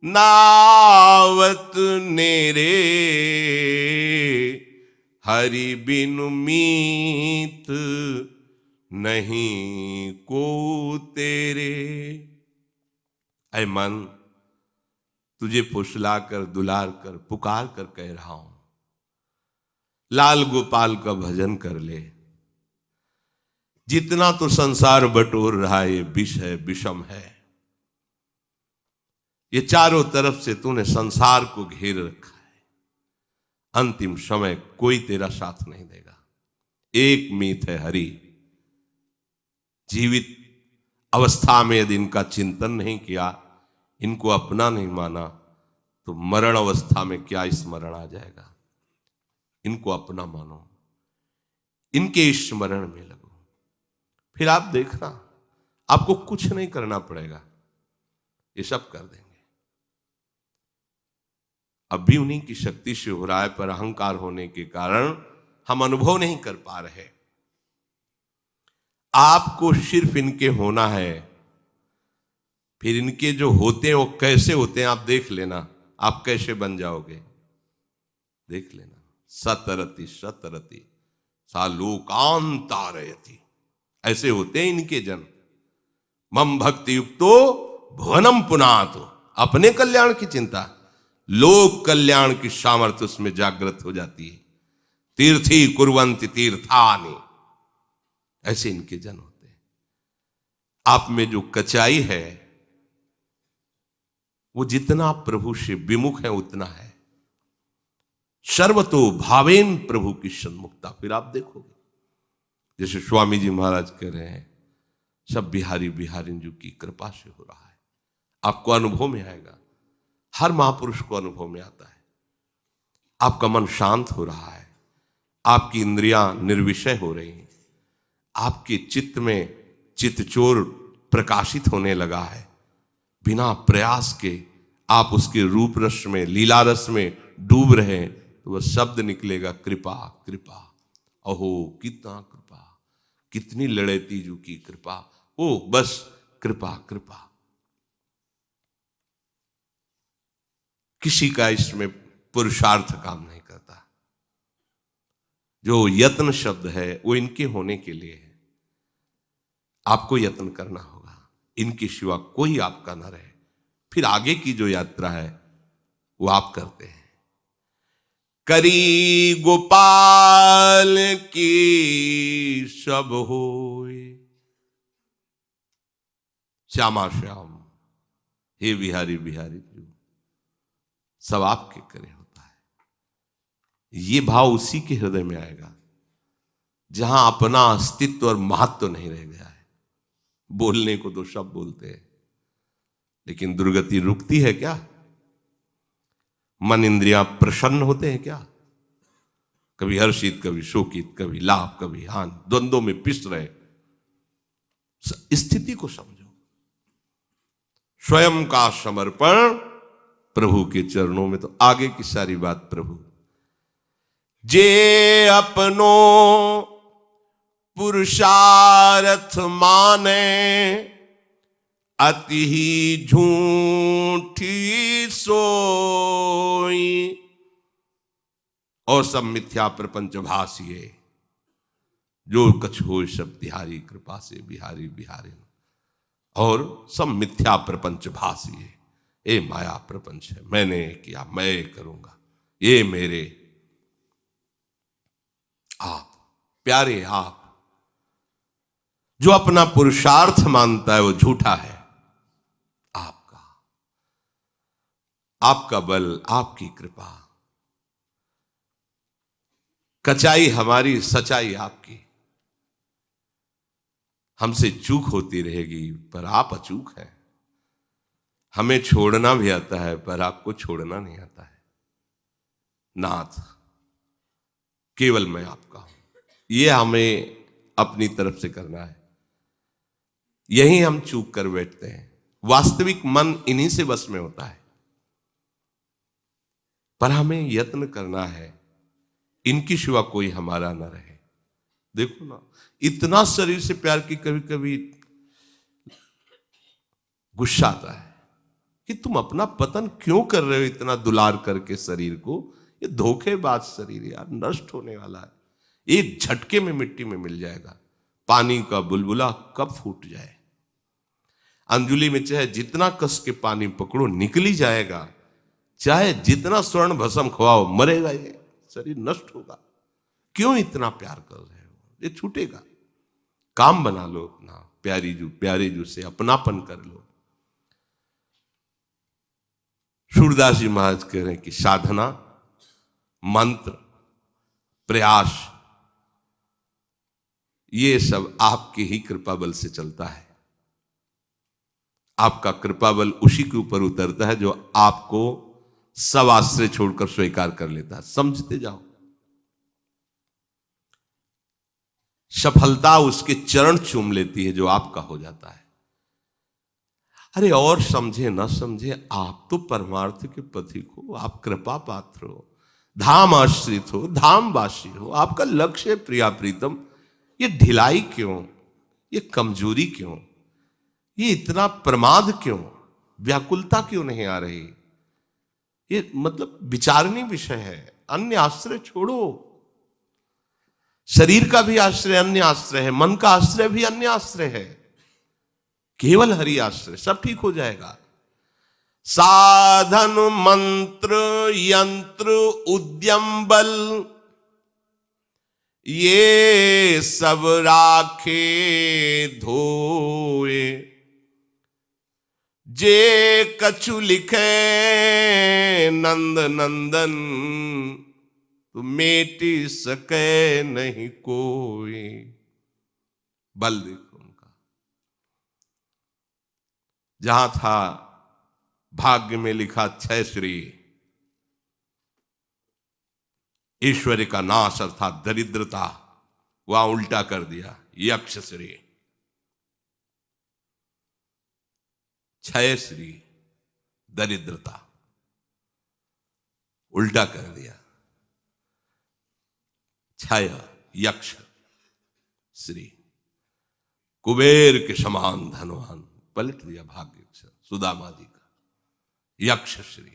S1: नावत नेरे। हरि बिन मीत नहीं को तेरे। ऐ मन, तुझे फुसला कर, दुलार कर, पुकार कर कह रहा हूं, लाल गोपाल का भजन कर ले। जितना तो संसार बटोर रहा है ये विष है, विषम है। ये चारों तरफ से तूने संसार को घेर रखा है। अंतिम समय कोई तेरा साथ नहीं देगा। एक मीत है हरि। जीवित अवस्था में यदि इनका चिंतन नहीं किया, इनको अपना नहीं माना, तो मरण अवस्था में क्या स्मरण आ जाएगा। इनको अपना मानो, इनके स्मरण में लगो, फिर आप देखना आपको कुछ नहीं करना पड़ेगा, ये सब कर देंगे। अब भी उन्हीं की शक्ति से हो रहा है, पर अहंकार होने के कारण हम अनुभव नहीं कर पा रहे। आपको सिर्फ इनके होना है, फिर इनके जो होते हैं वो कैसे होते हैं आप देख लेना, आप कैसे बन जाओगे देख लेना। सतरति सतरति सा लोकांतारयति, ऐसे होते हैं इनके जन्म। मम भक्ति युक्तो भुवनम पुनातो, अपने कल्याण की चिंता, लोक कल्याण की सामर्थ्य उसमें जागृत हो जाती है। तीर्थी कुर्वन्ति तीर्थानि, ऐसे इनके जन्म होते हैं। आप में जो कचाई है वो जितना प्रभु से विमुख है उतना है। सर्वतो भावेन प्रभु की सन्मुखता, फिर आप देखोगे जैसे स्वामी जी महाराज कह रहे हैं, सब बिहारी बिहारी जी की कृपा से हो रहा है। आपको अनुभव में आएगा, हर महापुरुष को अनुभव में आता है। आपका मन शांत हो रहा है, आपकी इंद्रियां निर्विषय हो रही हैं, आपके चित्त में चित्तचोर प्रकाशित होने लगा है। बिना प्रयास के आप उसके रूप रस में, लीला रस में डूब रहे हैं, तो वह शब्द निकलेगा कृपा कृपा। अहो कितना कृपा, कितनी लड़ेती जू की कृपा, ओ बस कृपा कृपा। किसी का इसमें पुरुषार्थ काम नहीं करता। जो यत्न शब्द है वो इनके होने के लिए है। आपको यत्न करना होगा, इनके सिवा कोई आपका न रहे, फिर आगे की जो यात्रा है वो आप करते हैं। करी गोपाल की सब होए, श्यामा श्याम हे बिहारी बिहारी जो सब आपके करे होता है। ये भाव उसी के हृदय में आएगा जहां अपना अस्तित्व और महत्व नहीं रह गया है। बोलने को तो सब बोलते हैं, लेकिन दुर्गति रुकती है क्या? मन इंद्रियां प्रसन्न होते हैं क्या? कभी हर्षित, कभी शोकित, कभी लाभ, कभी हानि, द्वंद्वों में पिस रहे। स्थिति को समझो। स्वयं का समर्पण प्रभु के चरणों में, तो आगे की सारी बात प्रभु। जे अपनो पुरुषार्थ माने, अति ही झूठी सोई, और सब मिथ्या प्रपंच भासिए, जो कछ हो सब तिहारी कृपा से बिहारी बिहारी, और सब मिथ्या प्रपंच भासिए। ये माया प्रपंच है, मैंने किया, मैं करूंगा, ये मेरे। आप प्यारे, आप जो अपना पुरुषार्थ मानता है वो झूठा है। आपका बल, आपकी कृपा, कचाई हमारी, सच्चाई आपकी। हमसे चूक होती रहेगी पर आप अचूक हैं। हमें छोड़ना भी आता है पर आपको छोड़ना नहीं आता है। नाथ केवल मैं आपका हूं, ये हमें अपनी तरफ से करना है। यही हम चूक कर बैठते हैं। वास्तविक मन इन्हीं से बस में होता है, पर हमें यत्न करना है इनकी सिवा कोई हमारा न रहे। देखो ना, इतना शरीर से प्यार की कभी कभी गुस्सा आता है कि तुम अपना पतन क्यों कर रहे हो इतना दुलार करके शरीर को। ये धोखेबाज शरीर यार, नष्ट होने वाला है, एक झटके में मिट्टी में मिल जाएगा। पानी का बुलबुला कब फूट जाए। अंजुली में चाहे जितना कस के पानी पकड़ो निकली जाएगा, चाहे जितना स्वर्ण भस्म खवाओ मरेगा, ये शरीर नष्ट होगा। क्यों इतना प्यार कर रहे हो, ये छूटेगा। काम बना लो अपना, प्यारे जू से अपनापन कर लो। सूरदास जी महाराज कह रहे हैं कि साधना, मंत्र, प्रयास, ये सब आपकी ही कृपा बल से चलता है। आपका कृपा बल उसी के ऊपर उतरता है जो आपको सब आश्रय छोड़कर स्वीकार कर लेता है। समझते जाओ, सफलता उसके चरण चूम लेती है जो आपका हो जाता है। अरे और समझे न समझे, आप तो परमार्थ के पथिक हो, आप कृपा पात्र हो, धाम आश्रित हो, धाम वासी हो, आपका लक्ष्य है प्रिया प्रीतम। ये ढिलाई क्यों, ये कमजोरी क्यों, ये इतना प्रमाद क्यों, व्याकुलता क्यों नहीं आ रही? ये मतलब विचारणीय विषय है। अन्य आश्रय छोड़ो, शरीर का भी आश्रय अन्य आश्रय है, मन का आश्रय भी अन्य आश्रय है, केवल हरि आश्रय, सब ठीक हो जाएगा। साधन मंत्र यंत्र उद्यम बल ये सब राखे धोए, जे कछु लिखे नंद नंदन तो मेटी सके नहीं कोई। बल देखो उनका, जहां था भाग्य में लिखा छह श्री, ईश्वरी का नाश अर्थात दरिद्रता, वहां उल्टा कर दिया यक्ष श्री। छह श्री दरिद्रता उल्टा कर दिया, छय यक्ष श्री, कुबेर के समान धनवान पलट दिया भाग्य सुदामा जी का। यक्ष श्री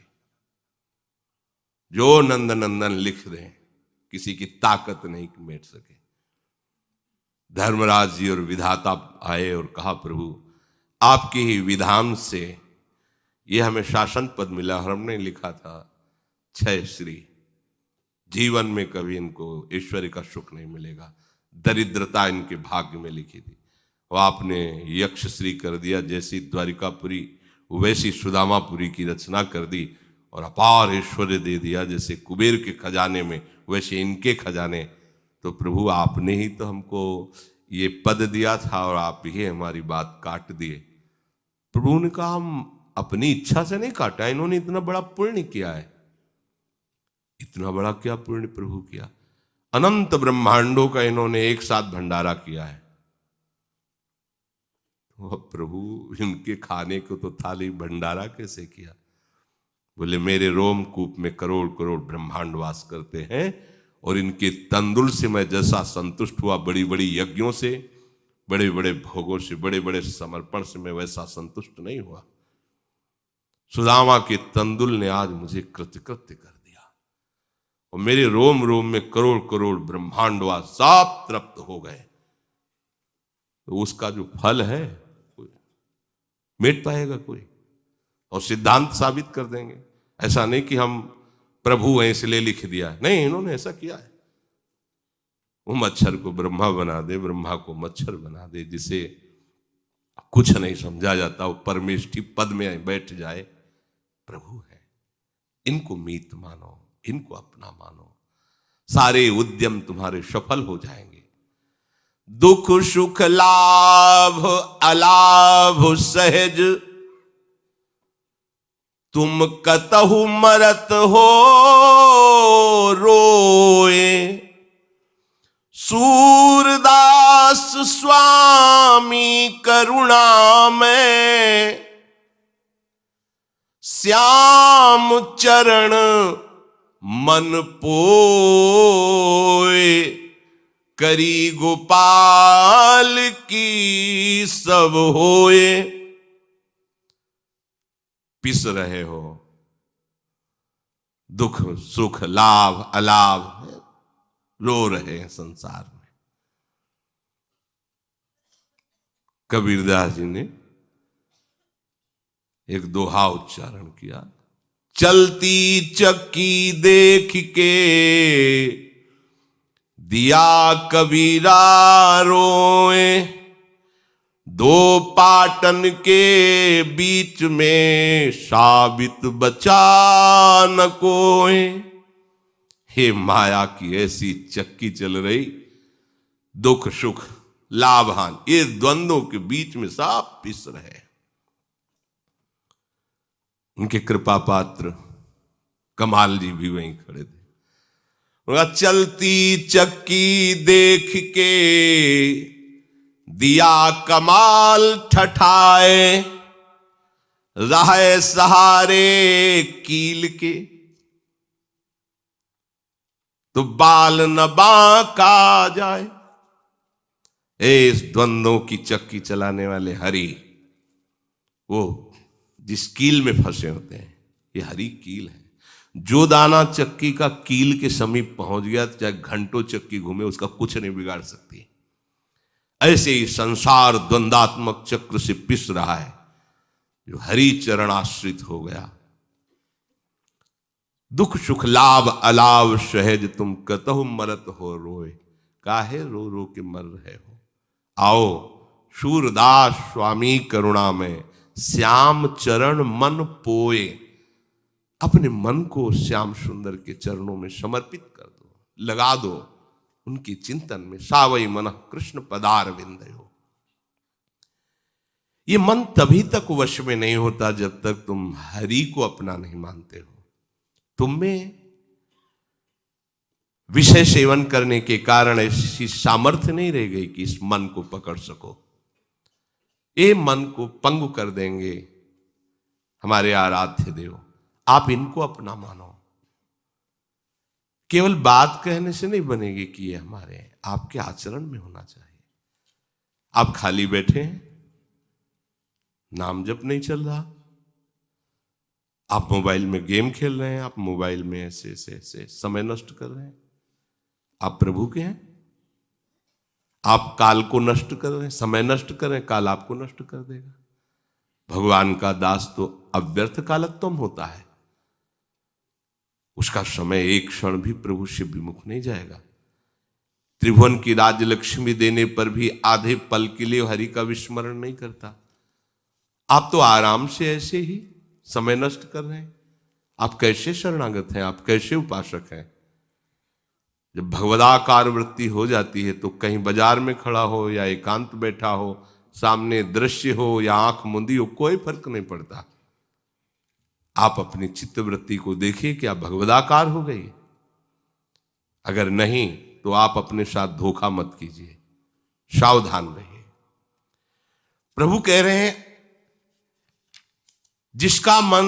S1: जो नंद नंदन लिख दें, किसी की ताकत नहीं मेट सके। धर्मराज जी और विधाता आए और कहा, प्रभु आपके ही विधान से ये हमें शासन पद मिला और हमने लिखा था छह श्री, जीवन में कभी इनको ईश्वरी का सुख नहीं मिलेगा, दरिद्रता इनके भाग्य में लिखी थी, वो आपने यक्ष श्री कर दिया। जैसी द्वारिकापुरी वैसी सुदामापुरी की रचना कर दी और अपार ऐश्वर्य दे दिया, जैसे कुबेर के खजाने में वैसे इनके खजाने। तो प्रभु आपने ही तो हमको ये पद दिया था और आप ही हमारी बात काट दिए। प्रभु ने कहा, हम अपनी इच्छा से नहीं काटा, इन्होंने इतना बड़ा पुण्य किया है। इतना बड़ा क्या पुण्य प्रभु किया? अनंत ब्रह्मांडों का इन्होंने एक साथ भंडारा किया है। तो प्रभु इनके खाने को तो थाली भंडारा कैसे किया? बोले मेरे रोमकूप में करोड़ करोड़ ब्रह्मांड वास करते हैं और इनके तंदुल से मैं जैसा संतुष्ट हुआ, बड़ी बड़ी यज्ञों से, बड़े बड़े भोगों से, बड़े बड़े समर्पण से मैं वैसा संतुष्ट नहीं हुआ। सुदामा के तंदुल ने आज मुझे कृतकृत्य कर दिया और मेरे रोम रोम में करोड़ करोड़ ब्रह्मांड वास सब तृप्त हो गए। तो उसका जो फल है मेट पाएगा कोई? और सिद्धांत साबित कर देंगे। ऐसा नहीं कि हम प्रभु हैं इसलिए लिख दिया, नहीं, इन्होंने ऐसा किया है। वो मच्छर को ब्रह्मा बना दे, ब्रह्मा को मच्छर बना दे, जिसे कुछ नहीं समझा जाता वो परमेष्ठी पद में बैठ जाए। प्रभु है, इनको मीत मानो, इनको अपना मानो, सारे उद्यम तुम्हारे सफल हो जाएंगे। दुख सुख लाभ अलाभ सहज तुम कतहु मरत हो रोए। सूरदास स्वामी करुणा में श्याम चरण मन पोए। करी गोपाल की सब होए। पिस रहे हो, दुख सुख लाभ अलाभ रो रहे हैं संसार में। कबीरदास जी ने एक दोहा उच्चारण किया, चलती चक्की देख के दिया कबीरा रोए। दो पाटन के बीच में साबित बचा न कोई। हे माया की ऐसी चक्की चल रही, दुख सुख लाभ हानि ये द्वंद्वों के बीच में सब पिस रहे। उनके कृपा पात्र कमाल जी भी वहीं खड़े थे। चलती चक्की देख के दिया कमाल ठठाए, रहे सहारे कील के तो बाल न बांका जाए। इस द्वंद्वों की चक्की चलाने वाले हरि, वो जिस कील में फंसे होते हैं, ये हरि कील है। जो दाना चक्की का कील के समीप पहुंच गया, चाहे घंटों चक्की घूमे, उसका कुछ नहीं बिगाड़ सकती। ऐसे ही संसार द्वंदात्मक चक्र से पिस रहा है। जो हरि चरण आश्रित हो गया, दुख सुख लाभ अलाभ सहज तुम कतहु मरत हो रोए, काहे रो रो के मर रहे हो। आओ सूरदास स्वामी करुणा में श्याम चरण मन पोए। अपने मन को श्याम सुंदर के चरणों में समर्पित कर दो, लगा दो उनके चिंतन में। सावई मन कृष्ण पदार विंदयो। ये मन तभी तक वश में नहीं होता जब तक तुम हरि को अपना नहीं मानते हो। तुम में विषय सेवन करने के कारण ऐसी सामर्थ्य नहीं रह गई कि इस मन को पकड़ सको। ये मन को पंगु कर देंगे हमारे आराध्य देव। आप इनको अपना मानो। केवल बात कहने से नहीं बनेगी कि ये हमारे हैं, आपके आचरण में होना चाहिए। आप खाली बैठे हैं, नाम जप नहीं चल रहा, आप मोबाइल में गेम खेल रहे हैं, आप मोबाइल में ऐसे ऐसे ऐसे समय नष्ट कर रहे हैं। आप प्रभु के हैं, आप काल को नष्ट कर रहे हैं, समय नष्ट कर रहे हैं, काल आपको नष्ट कर देगा। भगवान का दास तो अव्यर्थ कालत्वम होता है, उसका समय एक क्षण भी प्रभु से विमुख नहीं जाएगा। त्रिभुवन की राजलक्ष्मी देने पर भी आधे पल के लिए हरि का विस्मरण नहीं करता। आप तो आराम से ऐसे ही समय नष्ट कर रहे हैं। आप कैसे शरणागत हैं, आप कैसे उपासक हैं। जब भगवदाकार वृत्ति हो जाती है तो कहीं बाजार में खड़ा हो या एकांत बैठा हो, सामने दृश्य हो या आंख मुंदी हो, कोई फर्क नहीं पड़ता। आप अपनी चित्तवृत्ति को देखिए कि आप भगवदाकार हो गई। अगर नहीं तो आप अपने साथ धोखा मत कीजिए, सावधान रहिए। प्रभु कह रहे हैं जिसका मन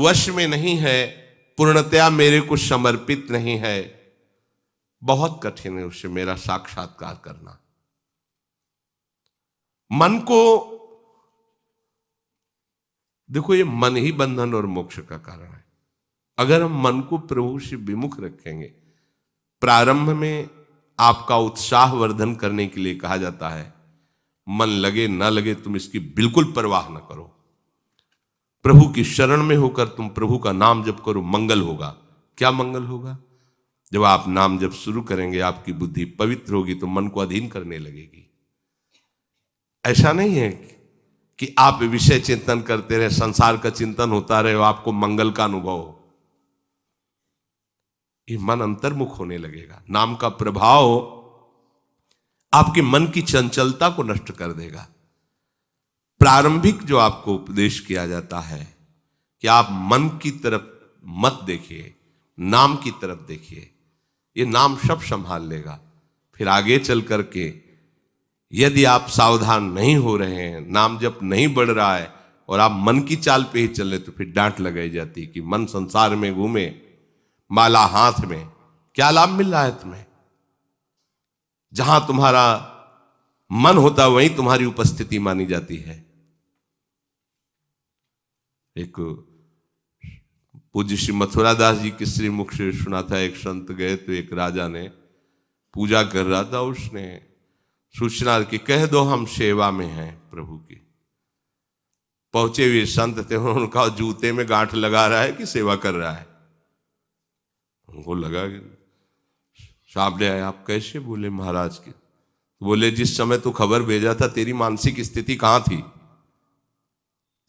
S1: वश में नहीं है, पूर्णतया मेरे को समर्पित नहीं है, बहुत कठिन है उससे मेरा साक्षात्कार करना। मन को देखो, ये मन ही बंधन और मोक्ष का कारण है। अगर हम मन को प्रभु से विमुख रखेंगे, प्रारंभ में आपका उत्साह वर्धन करने के लिए कहा जाता है, मन लगे ना लगे तुम इसकी बिल्कुल परवाह ना करो। प्रभु की शरण में होकर तुम प्रभु का नाम जप करो, मंगल होगा। क्या मंगल होगा? जब आप नाम जप शुरू करेंगे, आपकी बुद्धि पवित्र होगी तो मन को अधीन करने लगेगी। ऐसा नहीं है कि आप विषय चिंतन करते रहे, संसार का चिंतन होता रहे, आपको मंगल का अनुभव हो। ये मन अंतर्मुख होने लगेगा। नाम का प्रभाव आपके मन की चंचलता को नष्ट कर देगा। प्रारंभिक जो आपको उपदेश किया जाता है कि आप मन की तरफ मत देखिए, नाम की तरफ देखिए, ये नाम सब संभाल लेगा। फिर आगे चल करके यदि आप सावधान नहीं हो रहे हैं, नाम जप नहीं बढ़ रहा है और आप मन की चाल पे ही चले, तो फिर डांट लगाई जाती कि मन संसार में घूमे, माला हाथ में, क्या लाभ मिल रहा है तुम्हें? जहां तुम्हारा मन होता वहीं तुम्हारी उपस्थिति मानी जाती है। एक पूज्य श्री मथुरा दास जी के श्रीमुख से सुना था, एक संत गए तो एक राजा ने पूजा कर रहा था, उसने सूचना की कह दो हम सेवा में हैं प्रभु की। पहुंचे हुए संत थे, उन्होंने कहा जूते में गांठ लगा रहा है कि सेवा कर रहा है? उनको लगा सामने आए, आप कैसे बोले महाराज के? तो बोले जिस समय तू खबर भेजा था तेरी मानसिक स्थिति कहां थी?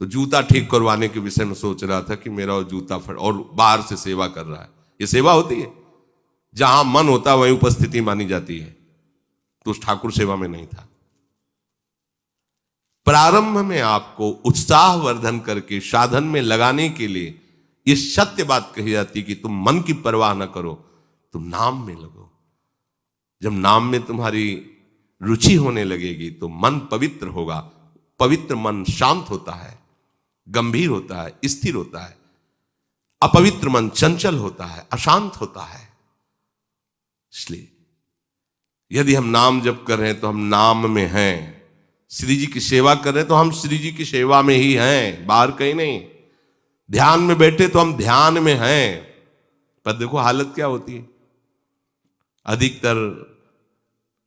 S1: तो जूता ठीक करवाने के विषय में सोच रहा था कि मेरा जूता फट, और बाहर से सेवा कर रहा है। ये सेवा होती है? जहां मन होता वहीं उपस्थिति मानी जाती है। तो उस ठाकुर सेवा में नहीं था। प्रारंभ में आपको उत्साह वर्धन करके साधन में लगाने के लिए ये सत्य बात कही जाती कि तुम मन की परवाह न करो, तुम नाम में लगो। जब नाम में तुम्हारी रुचि होने लगेगी तो मन पवित्र होगा। पवित्र मन शांत होता है, गंभीर होता है, स्थिर होता है। अपवित्र मन चंचल होता है, अशांत होता है। इसलिए यदि हम नाम जप कर रहे हैं तो हम नाम में हैं। श्री जी की सेवा कर रहे हैं तो हम श्री जी की सेवा में ही हैं, बाहर कहीं नहीं। ध्यान में बैठे तो हम ध्यान में हैं। पर देखो हालत क्या होती है, अधिकतर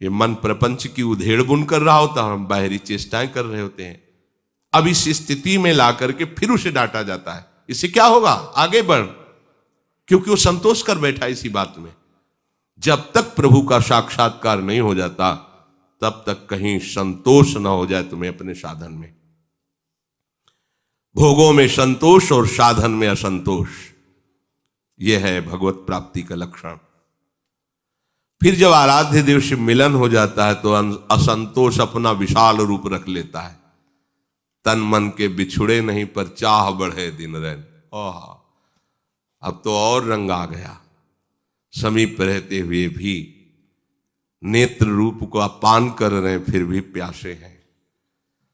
S1: ये मन प्रपंच की उधेड़बुन कर रहा होता है, हम बाहरी चेष्टाएं कर रहे होते हैं। अब इस स्थिति में ला करके फिर उसे डांटा जाता है। इससे क्या होगा, आगे बढ़, क्योंकि वो संतोष कर बैठा इसी बात में। जब तक प्रभु का साक्षात्कार नहीं हो जाता तब तक कहीं संतोष ना हो जाए तुम्हें अपने साधन में। भोगों में संतोष और साधन में असंतोष, यह है भगवत प्राप्ति का लक्षण। फिर जब आराध्य देव से मिलन हो जाता है तो असंतोष अपना विशाल रूप रख लेता है। तन मन के बिछुड़े नहीं पर चाह बढ़े दिन रैन। अब तो और रंग आ गया। समीप रहते हुए भी नेत्र रूप को अपान कर रहे हैं, फिर भी प्यासे हैं।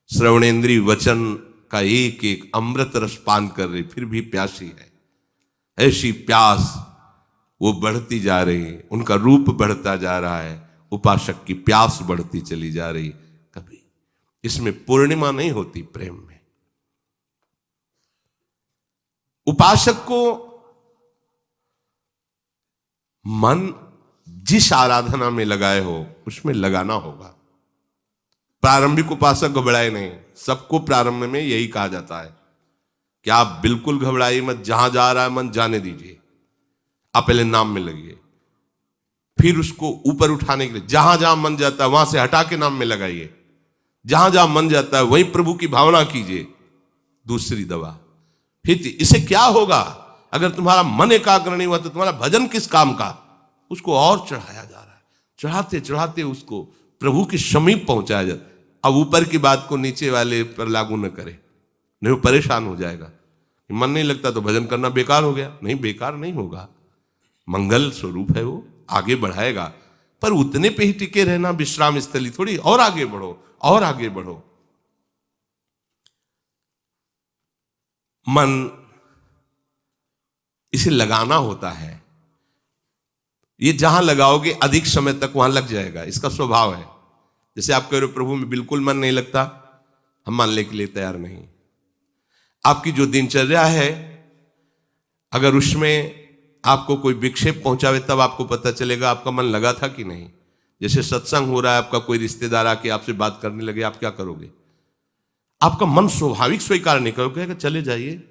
S1: श्रवणेन्द्रीय वचन का एक एक अमृत रस पान कर रही, फिर भी प्यासी है। ऐसी प्यास वो बढ़ती जा रही है, उनका रूप बढ़ता जा रहा है, उपासक की प्यास बढ़ती चली जा रही। कभी इसमें पूर्णिमा नहीं होती प्रेम में। उपासक को मन जिस आराधना में लगाए हो उसमें लगाना होगा। प्रारंभिक उपासक घबराए नहीं। सबको प्रारंभ में यही कहा जाता है कि आप बिल्कुल घबराइए मत, जहां जा रहा है मन जाने दीजिए। आप पहले नाम में लगिए, फिर उसको ऊपर उठाने के लिए जहां जहां मन जाता है वहां से हटा के नाम में लगाइए। जहां जहां मन जाता है वहीं प्रभु की भावना कीजिए। दूसरी दवा। फिर इसे क्या होगा, अगर तुम्हारा मन एकाग्र नहीं हुआ तो तुम्हारा भजन किस काम का। उसको और चढ़ाया जा रहा है, चढ़ाते चढ़ाते उसको प्रभु के समीप पहुंचाया जाता है। अब ऊपर की बात को नीचे वाले पर लागू न करे, नहीं वो परेशान हो जाएगा। मन नहीं लगता तो भजन करना बेकार हो गया। नहीं, बेकार नहीं होगा, मंगल स्वरूप है, वो आगे बढ़ाएगा। पर उतने पे ही टिके रहना विश्राम स्थली थोड़ी, और आगे बढ़ो और आगे बढ़ो। मन इसे लगाना होता है। ये जहां लगाओगे अधिक समय तक वहां लग जाएगा, इसका स्वभाव है। जैसे आप कह रहे हो प्रभु में बिल्कुल मन नहीं लगता, हम मानने के लिए तैयार नहीं। आपकी जो दिनचर्या है, अगर उसमें आपको कोई विक्षेप पहुंचावे तब आपको पता चलेगा आपका मन लगा था कि नहीं। जैसे सत्संग हो रहा है, आपका कोई रिश्तेदार आके आपसे बात करने लगे, आप क्या करोगे। आपका मन स्वाभाविक स्वीकार नहीं करोगे, चले जाइए,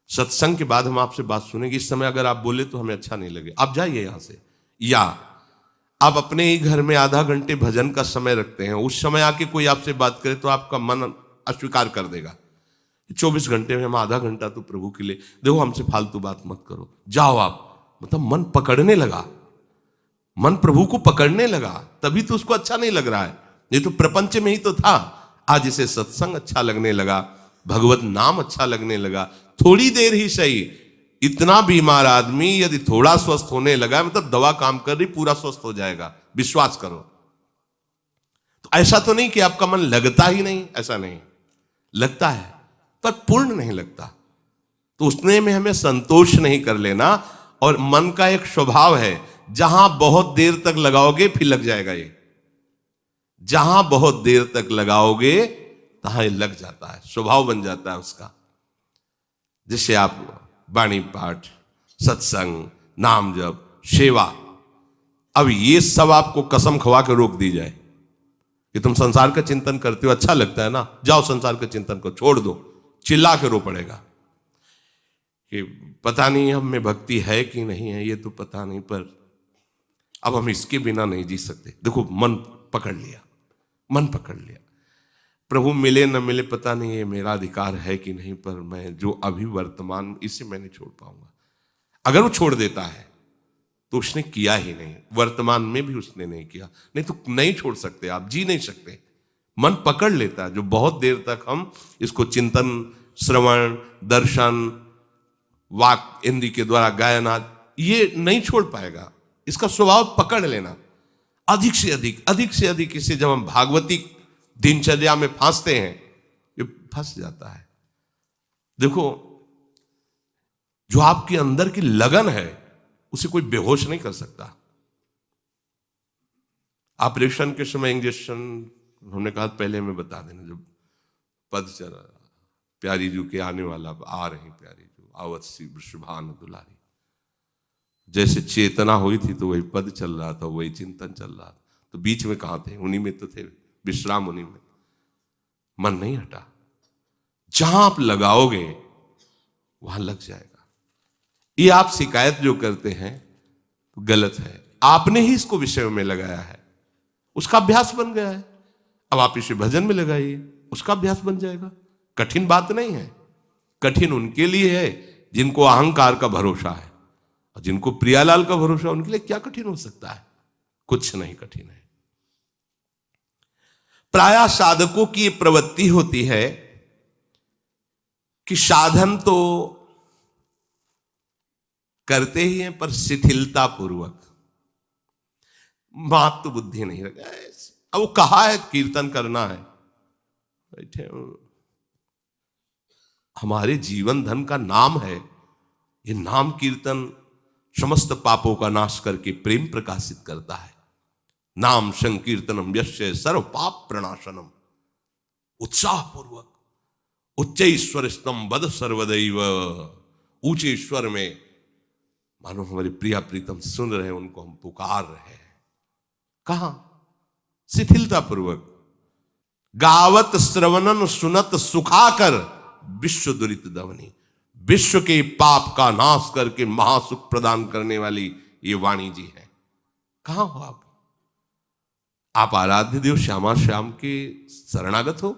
S1: सत्संग के बाद हम आपसे बात सुनेंगे। इस समय अगर आप बोले तो हमें अच्छा नहीं लगे, आप जाइए यहां से। या आप अपने ही घर में आधा घंटे भजन का समय रखते हैं, उस समय आके कोई आपसे बात करे तो आपका मन अस्वीकार कर देगा। 24 घंटे में हम आधा घंटा तो प्रभु के लिए, देखो हमसे फालतू बात मत करो, जाओ आप। मतलब मन पकड़ने लगा, मन प्रभु को पकड़ने लगा, तभी तो उसको अच्छा नहीं लग रहा है। ये तो प्रपंच में ही तो था। आज इसे सत्संग अच्छा लगने लगा, भगवत नाम अच्छा लगने लगा। थोड़ी देर ही सही, इतना बीमार आदमी यदि थोड़ा स्वस्थ होने लगा, मतलब दवा काम कर रही, पूरा स्वस्थ हो जाएगा, विश्वास करो। तो ऐसा तो नहीं कि आपका मन लगता ही नहीं, ऐसा नहीं, लगता है पर पूर्ण नहीं लगता। तो उसने में हमें संतोष नहीं कर लेना। और मन का एक स्वभाव है, जहां बहुत देर तक लगाओगे फिर लग जाएगा। ये जहां बहुत देर तक लगाओगे तहां ये लग जाता है, स्वभाव बन जाता है उसका। जैसे आप वाणी पाठ, सत्संग, नाम जप, सेवा, अब ये सब आपको कसम खवा के रोक दी जाए कि तुम संसार का चिंतन करते हो, अच्छा लगता है ना, जाओ संसार के चिंतन को छोड़ दो, चिल्ला के रो पड़ेगा कि पता नहीं हम में भक्ति है कि नहीं है, ये तो पता नहीं, पर अब हम इसके बिना नहीं जी सकते। देखो मन पकड़ लिया, मन पकड़ लिया। प्रभु मिले न मिले पता नहीं, ये मेरा अधिकार है कि नहीं, पर मैं जो अभी वर्तमान, इसे मैं नहीं छोड़ पाऊंगा। अगर वो छोड़ देता है तो उसने किया ही नहीं, वर्तमान में भी उसने नहीं किया। नहीं तो नहीं छोड़ सकते, आप जी नहीं सकते। मन पकड़ लेता है, जो बहुत देर तक हम इसको चिंतन, श्रवण, दर्शन, वाक इंद्री के द्वारा गायन, ये नहीं छोड़ पाएगा। इसका स्वभाव पकड़ लेना, अधिक से अधिक इसे जब हम भागवती दिनचर्या में फांसते हैं, ये फंस जाता है। देखो, जो आपके अंदर की लगन है उसे कोई बेहोश नहीं कर सकता। ऑपरेशन के समय इंजेक्शन हमने कहा पहले में बता देना, जब पद चला प्यारी जू के आने वाला, आ रही प्यारी जू आवत सी वृषभान दुलारी, जैसे चेतना हुई थी तो वही पद चल रहा था, वही चिंतन चल रहा था, तो बीच में कहां थे? उन्हीं में तो थे, विश्राम उन्हीं में। मन नहीं हटा, जहां आप लगाओगे वहां लग जाएगा। ये आप शिकायत जो करते हैं तो गलत है, आपने ही इसको विषय में लगाया है, उसका अभ्यास बन गया है। अब आप इसे भजन में लगाइए, उसका अभ्यास बन जाएगा। कठिन बात नहीं है, कठिन उनके लिए है जिनको अहंकार का भरोसा है, और जिनको प्रियालाल का भरोसा, उनके लिए क्या कठिन हो सकता है? कुछ नहीं कठिन है। प्रायः साधकों की ये प्रवृत्ति होती है कि साधन तो करते ही हैं पर शिथिलता पूर्वक, बात तो बुद्धि नहीं रखा। अब वो कहा है कीर्तन करना है, बैठे हमारे जीवन धन का नाम है, ये नाम कीर्तन समस्त पापों का नाश करके प्रेम प्रकाशित करता है। नाम संकीर्तनम यस्य सर्व पाप प्रणाशनम, उत्साह पूर्वक उच्च ईश्वर स्तम बद सर्वदैव, ऊंचे ईश्वर में मानो हमारे प्रिया प्रीतम सुन रहे हैं, उनको हम पुकार रहे हैं। कहां? शिथिलता पूर्वक। गावत श्रवणन सुनत सुखाकर विश्व दुरित दवनी, विश्व के पाप का नाश करके महासुख प्रदान करने वाली ये वाणी जी है। कहां हो आप? आप आराध्य देव श्यामा श्याम के शरणागत हो।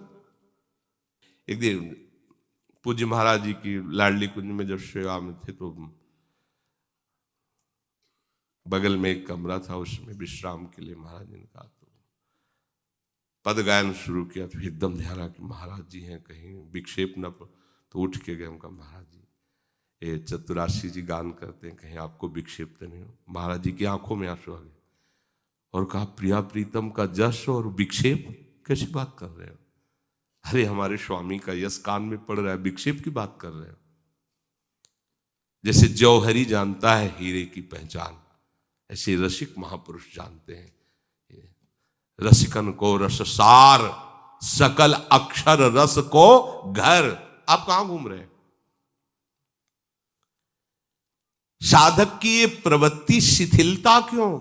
S1: एक दिन पूज्य महाराज जी की लाडली कुंज में जब सेवा में थे तो बगल में एक कमरा था, उसमें विश्राम के लिए महाराज जी ने कहा, तो पद गायन शुरू किया तो एकदम ध्यान आ कि महाराज जी हैं, कहीं विक्षेप न, तो उठ के गए। उनका महाराज जी ये चतुराशी जी गान करते हैं, कहीं आपको विक्षेप तो नहीं हो? महाराज जी की आंखों में आंसू आ गए और कहा, प्रिया प्रीतम का जश और विक्षेप कैसी बात कर रहे हो? अरे हमारे स्वामी का यश कान में पड़ रहा है, विक्षेप की बात कर रहे हो? जैसे जौहरी जानता है हीरे की पहचान, ऐसे रसिक महापुरुष जानते हैं रसिकन को रससार, सकल अक्षर रस को घर। आप कहां घूम रहे हैं? साधक की ये प्रवृत्ति शिथिलता क्यों?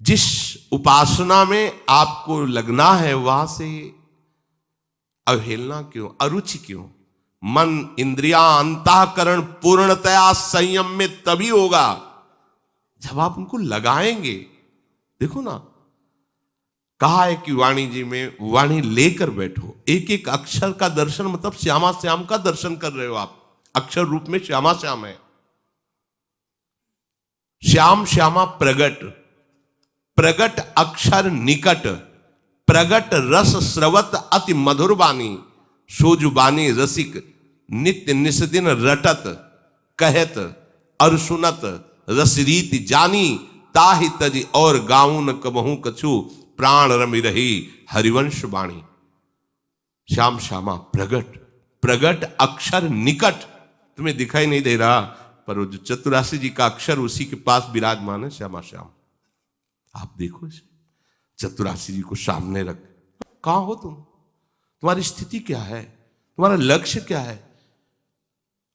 S1: जिस उपासना में आपको लगना है वहां से अवहेलना क्यों, अरुचि क्यों? मन, इंद्रिया, अंतःकरण पूर्णतया संयम में तभी होगा जब आप उनको लगाएंगे। देखो ना, कहा है कि वाणी जी में वाणी लेकर बैठो, एक एक अक्षर का दर्शन, मतलब श्यामा श्याम का दर्शन कर रहे हो आप। अक्षर रूप में श्यामा श्याम है। श्याम श्यामा प्रगट, प्रगट अक्षर निकट, प्रगट रस स्रवत अति मधुर बानी, सोजु बानी रसिक नित्य निस्दिन रटत, कहत और सुनत रसरीत जानी, ताहि तज और गाऊं न कबहू कछु, प्राण रमि रही हरिवंश बाणी। श्याम श्यामा प्रगट, प्रगट अक्षर निकट, तुम्हें दिखाई नहीं दे रहा पर वो जो चतुराशी जी का अक्षर उसी के पास विराजमान है, श्यामा श्याम। आप देखो इसे, चतुराशी जी को सामने रख, कहां हो तुम? तुम्हारी स्थिति क्या है? तुम्हारा लक्ष्य क्या है?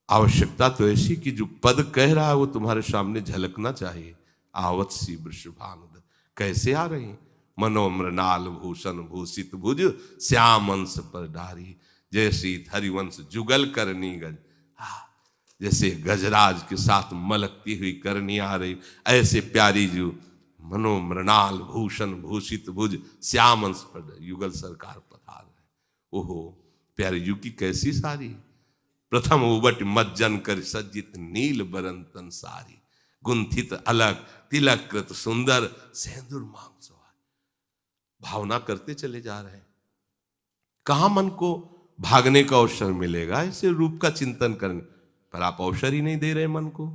S1: आवश्यकता तो ऐसी कि जो पद कह रहा है वो तुम्हारे सामने झलकना चाहिए। आवत सी वृषभानुद, कैसे आ रही? मनोमृणाल भूषण भूषित भुज, श्याम अंश पर डारी, जैसी हरिवंश जुगल करनी गज। जैसे गजराज के साथ मलकती हुई करनी आ रही, ऐसे प्यारी जो मनोमृणाल भूषण भूषित भुज, श्याम अंश पर युगल सरकार पधार है। ओहो, प्यारी जू की कैसी सारी, प्रथम उबट मज्जन कर सज्जित नील बरंतन सारी, गुंथित अलग तिलक कृत सुंदर, सेंदूर मांग सवार। भावना करते चले जा रहे हैं। कहां मन को भागने का अवसर मिलेगा इसे रूप का चिंतन करने पर? आप अवसर ही नहीं दे रहे मन को।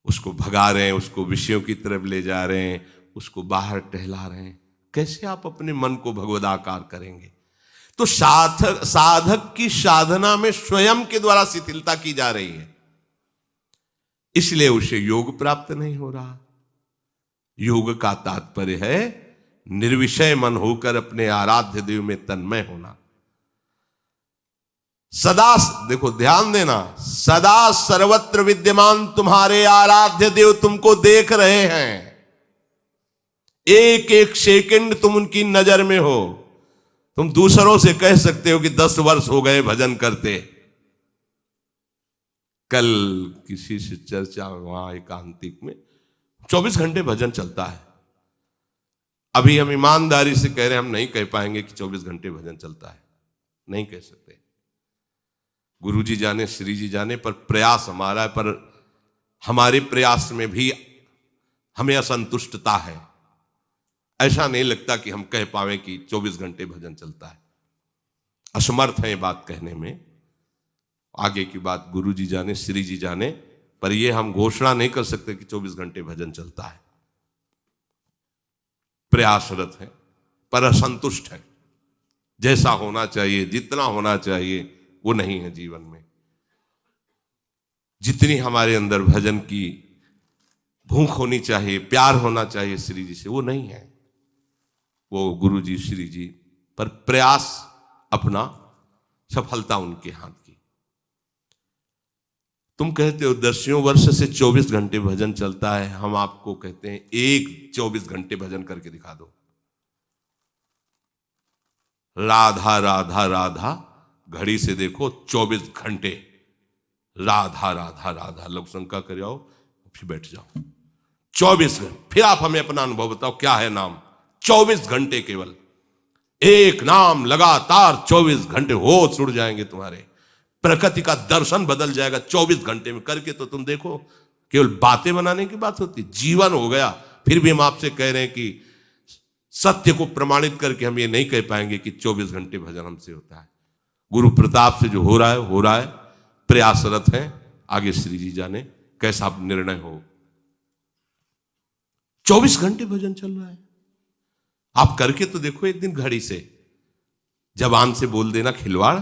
S1: उसको भगा रहे हैं, उसको विषयों की तरफ ले जा रहे हैं, उसको बाहर टहला रहे हैं। कैसे आप अपने मन को भगवदाकार करेंगे? तो साधक की साधना में स्वयं के द्वारा शिथिलता की जा रही है, इसलिए उसे योग प्राप्त नहीं हो रहा। योग का तात्पर्य है निर्विषय मन होकर अपने आराध्य देव में तन्मय होना। सदा, देखो ध्यान देना, सदा सर्वत्र विद्यमान तुम्हारे आराध्य देव तुमको देख रहे हैं। एक एक सेकंड तुम उनकी नजर में हो। तुम दूसरों से कह सकते हो कि 10 वर्ष हो गए भजन करते। कल किसी से चर्चा, वहां एकांतिक में 24 घंटे भजन चलता है। अभी हम ईमानदारी से कह रहे हैं, हम नहीं कह पाएंगे कि 24 घंटे भजन चलता है, नहीं कह सकते। गुरु जी जाने, श्री जी जाने, पर प्रयास हमारा है। पर हमारे प्रयास में भी हमें असंतुष्टता है। ऐसा नहीं लगता कि हम कह पावे कि 24 घंटे भजन चलता है। असमर्थ है ये बात कहने में। आगे की बात गुरु जी जाने, श्री जी जाने, पर ये हम घोषणा नहीं कर सकते कि 24 घंटे भजन चलता है। प्रयासरत है पर असंतुष्ट है। जैसा होना चाहिए, जितना होना चाहिए, वो नहीं है जीवन में। जितनी हमारे अंदर भजन की भूख होनी चाहिए, प्यार होना चाहिए श्री जी से, वो नहीं है। वो गुरु जी, श्री जी, पर प्रयास अपना, सफलता उनके हाथ की। तुम कहते हो 10 वर्ष से 24 घंटे भजन चलता है। हम आपको कहते हैं एक 24 घंटे भजन करके दिखा दो। राधा राधा राधा, घड़ी से देखो 24 घंटे राधा राधा राधा। लोग शंका कर जाओ, फिर बैठ जाओ। 24 घंटे, फिर आप हमें अपना अनुभव बताओ, क्या है नाम? 24 घंटे केवल एक नाम लगातार 24 घंटे होश उड़ जाएंगे तुम्हारे। प्रकृति का दर्शन बदल जाएगा 24 घंटे में करके। तो तुम देखो, केवल बातें बनाने की बात होती, जीवन हो गया। फिर भी हम आपसे कह रहे हैं कि सत्य को प्रमाणित करके हम ये नहीं कह पाएंगे कि 24 घंटे भजन हमसे होता है। गुरु प्रताप से जो हो रहा है, प्रयासरत है। आगे श्री जी जाने कैसा निर्णय हो। 24 घंटे भजन चल रहा है। आप करके तो देखो एक दिन घड़ी से। जबान से बोल देना खिलवाड़,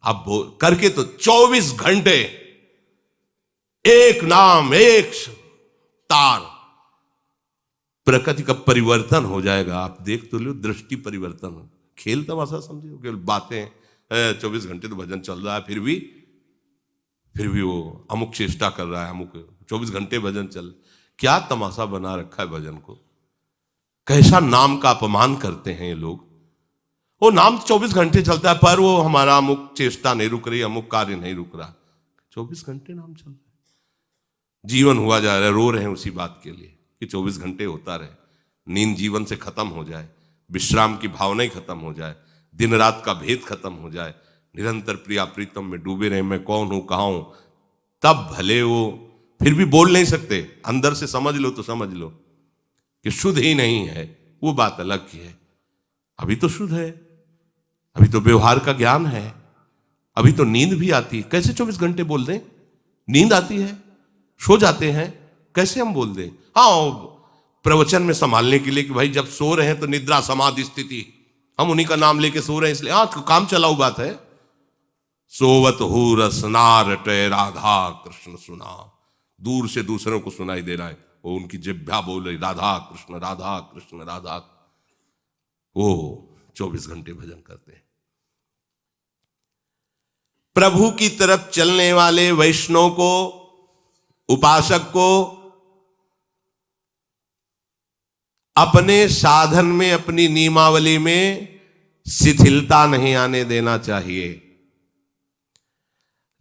S1: आप करके तो 24 घंटे एक नाम, एक तार। प्रकृति का परिवर्तन हो जाएगा। आप देख तो लो, दृष्टि परिवर्तन हो। खेल तमाशा समझो, केवल बातें। 24 घंटे तो भजन चल रहा है, फिर भी वो अमुक चेष्टा कर रहा है, अमुक 24 घंटे भजन चल। क्या तमाशा बना रखा है भजन को। कैसा नाम का अपमान करते हैं ये लोग। वो नाम 24 घंटे चलता है, पर वो हमारा अमुक चेष्टा नहीं रुक रही, अमुक कार्य नहीं रुक रहा। 24 घंटे नाम चल रहा है। जीवन हुआ जा रहा है, रो रहे हैं उसी बात के लिए कि 24 घंटे होता रहे। नींद जीवन से खत्म हो जाए, विश्राम की भावना ही खत्म हो जाए, दिन रात का भेद खत्म हो जाए, निरंतर प्रिया प्रीतम में डूबे रहे। मैं कौन हूं, कहां हूं, तब भले वो फिर भी बोल नहीं सकते। अंदर से समझ लो तो समझ लो कि शुद्ध ही नहीं है, वो बात अलग की है। अभी तो शुद्ध है, अभी तो व्यवहार का ज्ञान है, अभी तो नींद भी आती है। कैसे 24 घंटे बोल दें? नींद आती है, सो जाते हैं, कैसे हम बोल दें? हाँ, प्रवचन में संभालने के लिए कि भाई जब सो रहे हैं तो निद्रा समाधि स्थिति, हम उन्हीं का नाम लेके सो रहे हैं, इसलिए हाँ काम चलाऊ बात है। सोवत हो रसनार टे राधा कृष्ण सुना। दूर से दूसरों को सुनाई दे रहा है, वो उनकी जिह्वा बोल रही राधा कृष्ण राधा कृष्ण राधा। वो 24 घंटे भजन करते हैं। प्रभु की तरफ चलने वाले वैष्णव को, उपासक को अपने साधन में, अपनी नियमावली में शिथिलता नहीं आने देना चाहिए।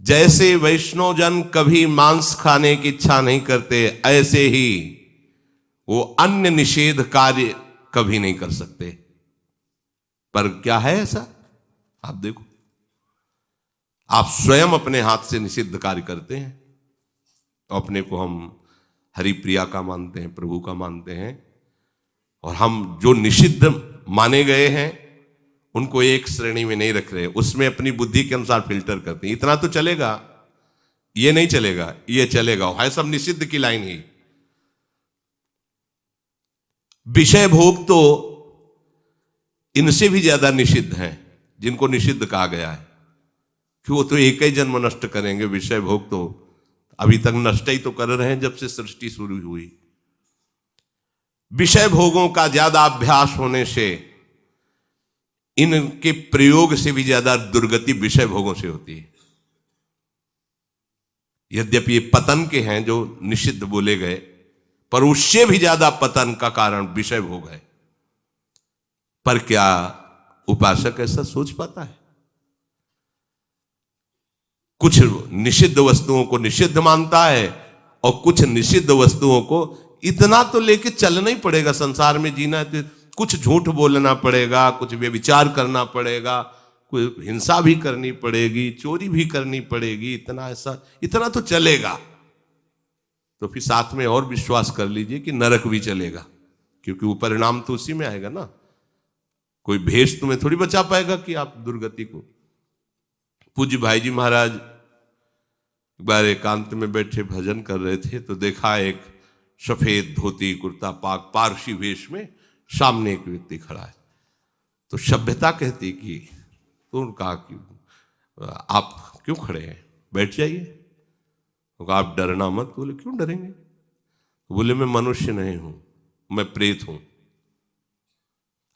S1: जैसे वैष्णव जन कभी मांस खाने की इच्छा नहीं करते, ऐसे ही वो अन्य निषेध कार्य कभी नहीं कर सकते। पर क्या है ऐसा? आप देखो, आप स्वयं अपने हाथ से निषिद्ध कार्य करते हैं। तो अपने को हम हरिप्रिया का मानते हैं, प्रभु का मानते हैं, और हम जो निषिद्ध माने गए हैं उनको एक श्रेणी में नहीं रख रहे, उसमें अपनी बुद्धि के अनुसार फिल्टर करते हैं। इतना तो चलेगा, ये नहीं चलेगा, ये चलेगा, है सब निषिद्ध की लाइन ही। विषय भोग तो इनसे भी ज्यादा निषिद्ध हैं, जिनको निषिद्ध कहा गया है, कि वो तो एक ही जन्म नष्ट करेंगे। विषय भोग तो अभी तक नष्ट ही तो कर रहे हैं जब से सृष्टि शुरू हुई। विषय भोगों का ज्यादा अभ्यास होने से इनके प्रयोग से भी ज्यादा दुर्गति विषय भोगों से होती है। यद्यपि ये पतन के हैं जो निषिद्ध बोले गए, पर उससे भी ज्यादा पतन का कारण विषय भोग है। पर क्या उपासक ऐसा सोच पाता है? कुछ निषिद्ध वस्तुओं को निषिद्ध मानता है और कुछ निषिद्ध वस्तुओं को इतना तो लेके चलना ही पड़ेगा। संसार में जीना है तो कुछ झूठ बोलना पड़ेगा, कुछ व्यभिचार करना पड़ेगा, कुछ हिंसा भी करनी पड़ेगी, चोरी भी करनी पड़ेगी, इतना तो चलेगा। तो फिर साथ में और विश्वास कर लीजिए कि नरक भी चलेगा, क्योंकि वो परिणाम तो उसी में आएगा ना। कोई भेष तुम्हें थोड़ी बचा पाएगा कि आप दुर्गति को। पूज्य भाई जी महाराज एक बार एकांत में बैठे भजन कर रहे थे, तो देखा एक सफेद धोती कुर्ता पाक पारसी वेश में सामने एक व्यक्ति खड़ा है। तो सभ्यता कहती कि, तो उन्होंने कहा कि आप क्यों खड़े हैं, बैठ जाइए। तो कहा आप डरना मत। बोले क्यों डरेंगे? तो बोले मैं मनुष्य नहीं हूं, मैं प्रेत हूं।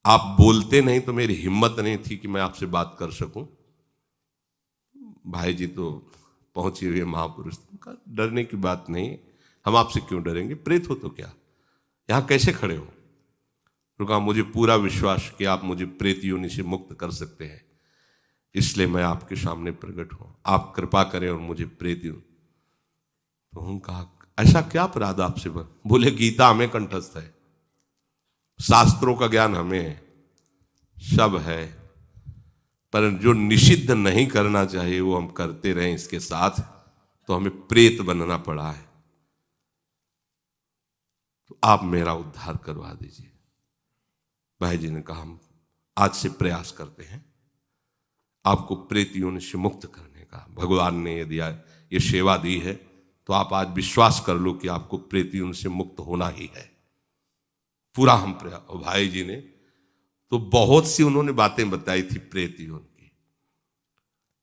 S1: आप बोलते नहीं तो मेरी हिम्मत नहीं थी कि मैं आपसे बात कर सकूं। भाई जी तो पहुंचे हुए महापुरुष, का डरने की बात नहीं, हम आपसे क्यों डरेंगे, प्रेत हो तो क्या, यहां कैसे खड़े हो? तो कहा मुझे पूरा विश्वास कि आप मुझे प्रेत योनि से मुक्त कर सकते हैं, इसलिए मैं आपके सामने प्रकट हूं, आप कृपा करें और मुझे प्रेत योनि। तो उन्होंने कहा ऐसा क्या अपराध आपसे? बोले गीता हमें कंठस्थ है, शास्त्रों का ज्ञान हमें है, सब है, पर जो निषिद्ध नहीं करना चाहिए वो हम करते रहे इसके साथ, तो हमें प्रेत बनना पड़ा है। तो आप मेरा उद्धार करवा दीजिए। भाई जी ने कहा हम आज से प्रयास करते हैं आपको प्रेत योनि से मुक्त करने का। भगवान ने यदि ये सेवा दी है तो आप आज विश्वास कर लो कि आपको प्रेत योनि से मुक्त होना ही है। पूरा हम प्रयास। भाई जी ने तो बहुत सी उन्होंने बातें बताई थी प्रेत योनि की।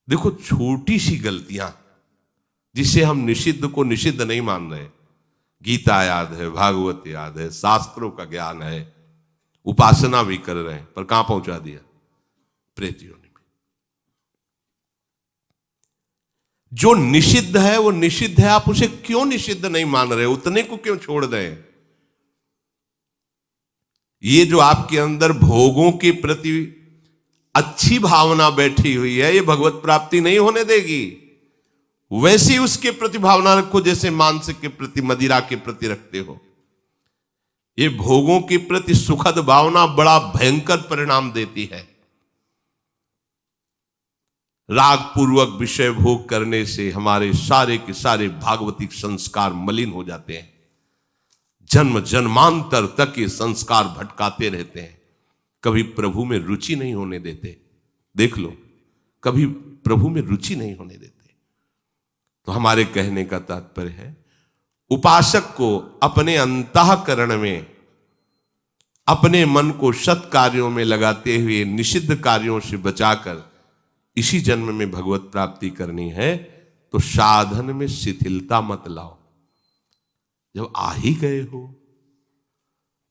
S1: देखो छोटी सी गलतियां जिसे हम निषिद्ध को निषिद्ध नहीं मान रहे, गीता याद है, भागवत याद है, शास्त्रों का ज्ञान है, उपासना भी कर रहे हैं, पर कहां पहुंचा दिया? प्रेत योनि में। जो निषिद्ध है वो निषिद्ध है, आप उसे क्यों निषिद्ध नहीं मान रहे? उतने को क्यों छोड़ दें? ये जो आपके अंदर भोगों के प्रति अच्छी भावना बैठी हुई है, ये भगवत प्राप्ति नहीं होने देगी। वैसे उसके प्रति भावना रखो जैसे मांस के प्रति, मदिरा के प्रति रखते हो। ये भोगों के प्रति सुखद भावना बड़ा भयंकर परिणाम देती है। राग पूर्वक विषय भोग करने से हमारे सारे के सारे भागवतिक संस्कार मलिन हो जाते हैं। जन्म जन्मांतर तक ये संस्कार भटकाते रहते हैं, कभी प्रभु में रुचि नहीं होने देते। देख लो, कभी प्रभु में रुचि नहीं होने देते। तो हमारे कहने का तात्पर्य है, उपासक को अपने अंतःकरण में अपने मन को सत् कार्यों में लगाते हुए निषिद्ध कार्यों से बचाकर इसी जन्म में भगवत प्राप्ति करनी है। तो साधन में शिथिलता मत लाओ। जब आ ही गए हो,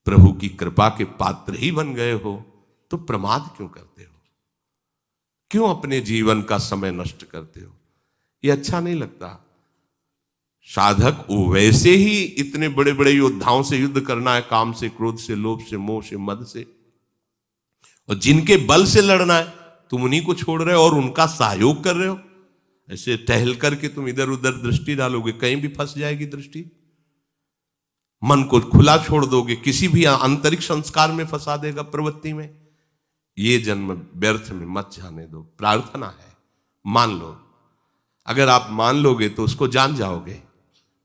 S1: प्रभु की कृपा के पात्र ही बन गए हो, तो प्रमाद क्यों करते हो? क्यों अपने जीवन का समय नष्ट करते हो? ये अच्छा नहीं लगता। साधक वैसे ही इतने बड़े बड़े योद्धाओं से युद्ध करना है, काम से, क्रोध से, लोभ से, मोह से, मद से, और जिनके बल से लड़ना है तुम उन्हीं को छोड़ रहे हो और उनका सहयोग कर रहे हो। ऐसे टहल करके तुम इधर उधर दृष्टि डालोगे, कहीं भी फंस जाएगी दृष्टि। मन को खुला छोड़ दोगे, किसी भी आंतरिक संस्कार में फंसा देगा, प्रवृत्ति में। ये जन्म व्यर्थ में मत जाने दो। प्रार्थना है, मान लो। अगर आप मान लोगे तो उसको जान जाओगे।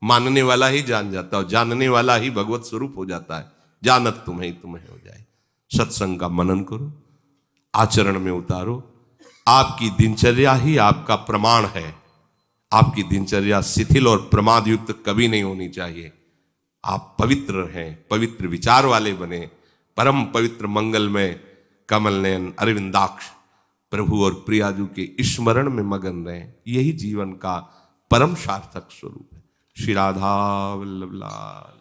S1: मानने वाला ही जान जाता है, और जानने वाला ही भगवत स्वरूप हो जाता है। जानत तुम्हें हो जाए। सत्संग का मनन करो, आचरण में उतारो। आपकी दिनचर्या ही आपका प्रमाण है। आपकी दिनचर्या शिथिल और प्रमाद युक्त कभी नहीं होनी चाहिए। आप पवित्र रहें, पवित्र विचार वाले बने, परम पवित्र मंगलमय कमल नयन अरविंदाक्ष प्रभु और प्रियाजू के स्मरण में मगन रहें। यही जीवन का परम सार्थक स्वरूप है। श्री राधा वल्लभ लाल।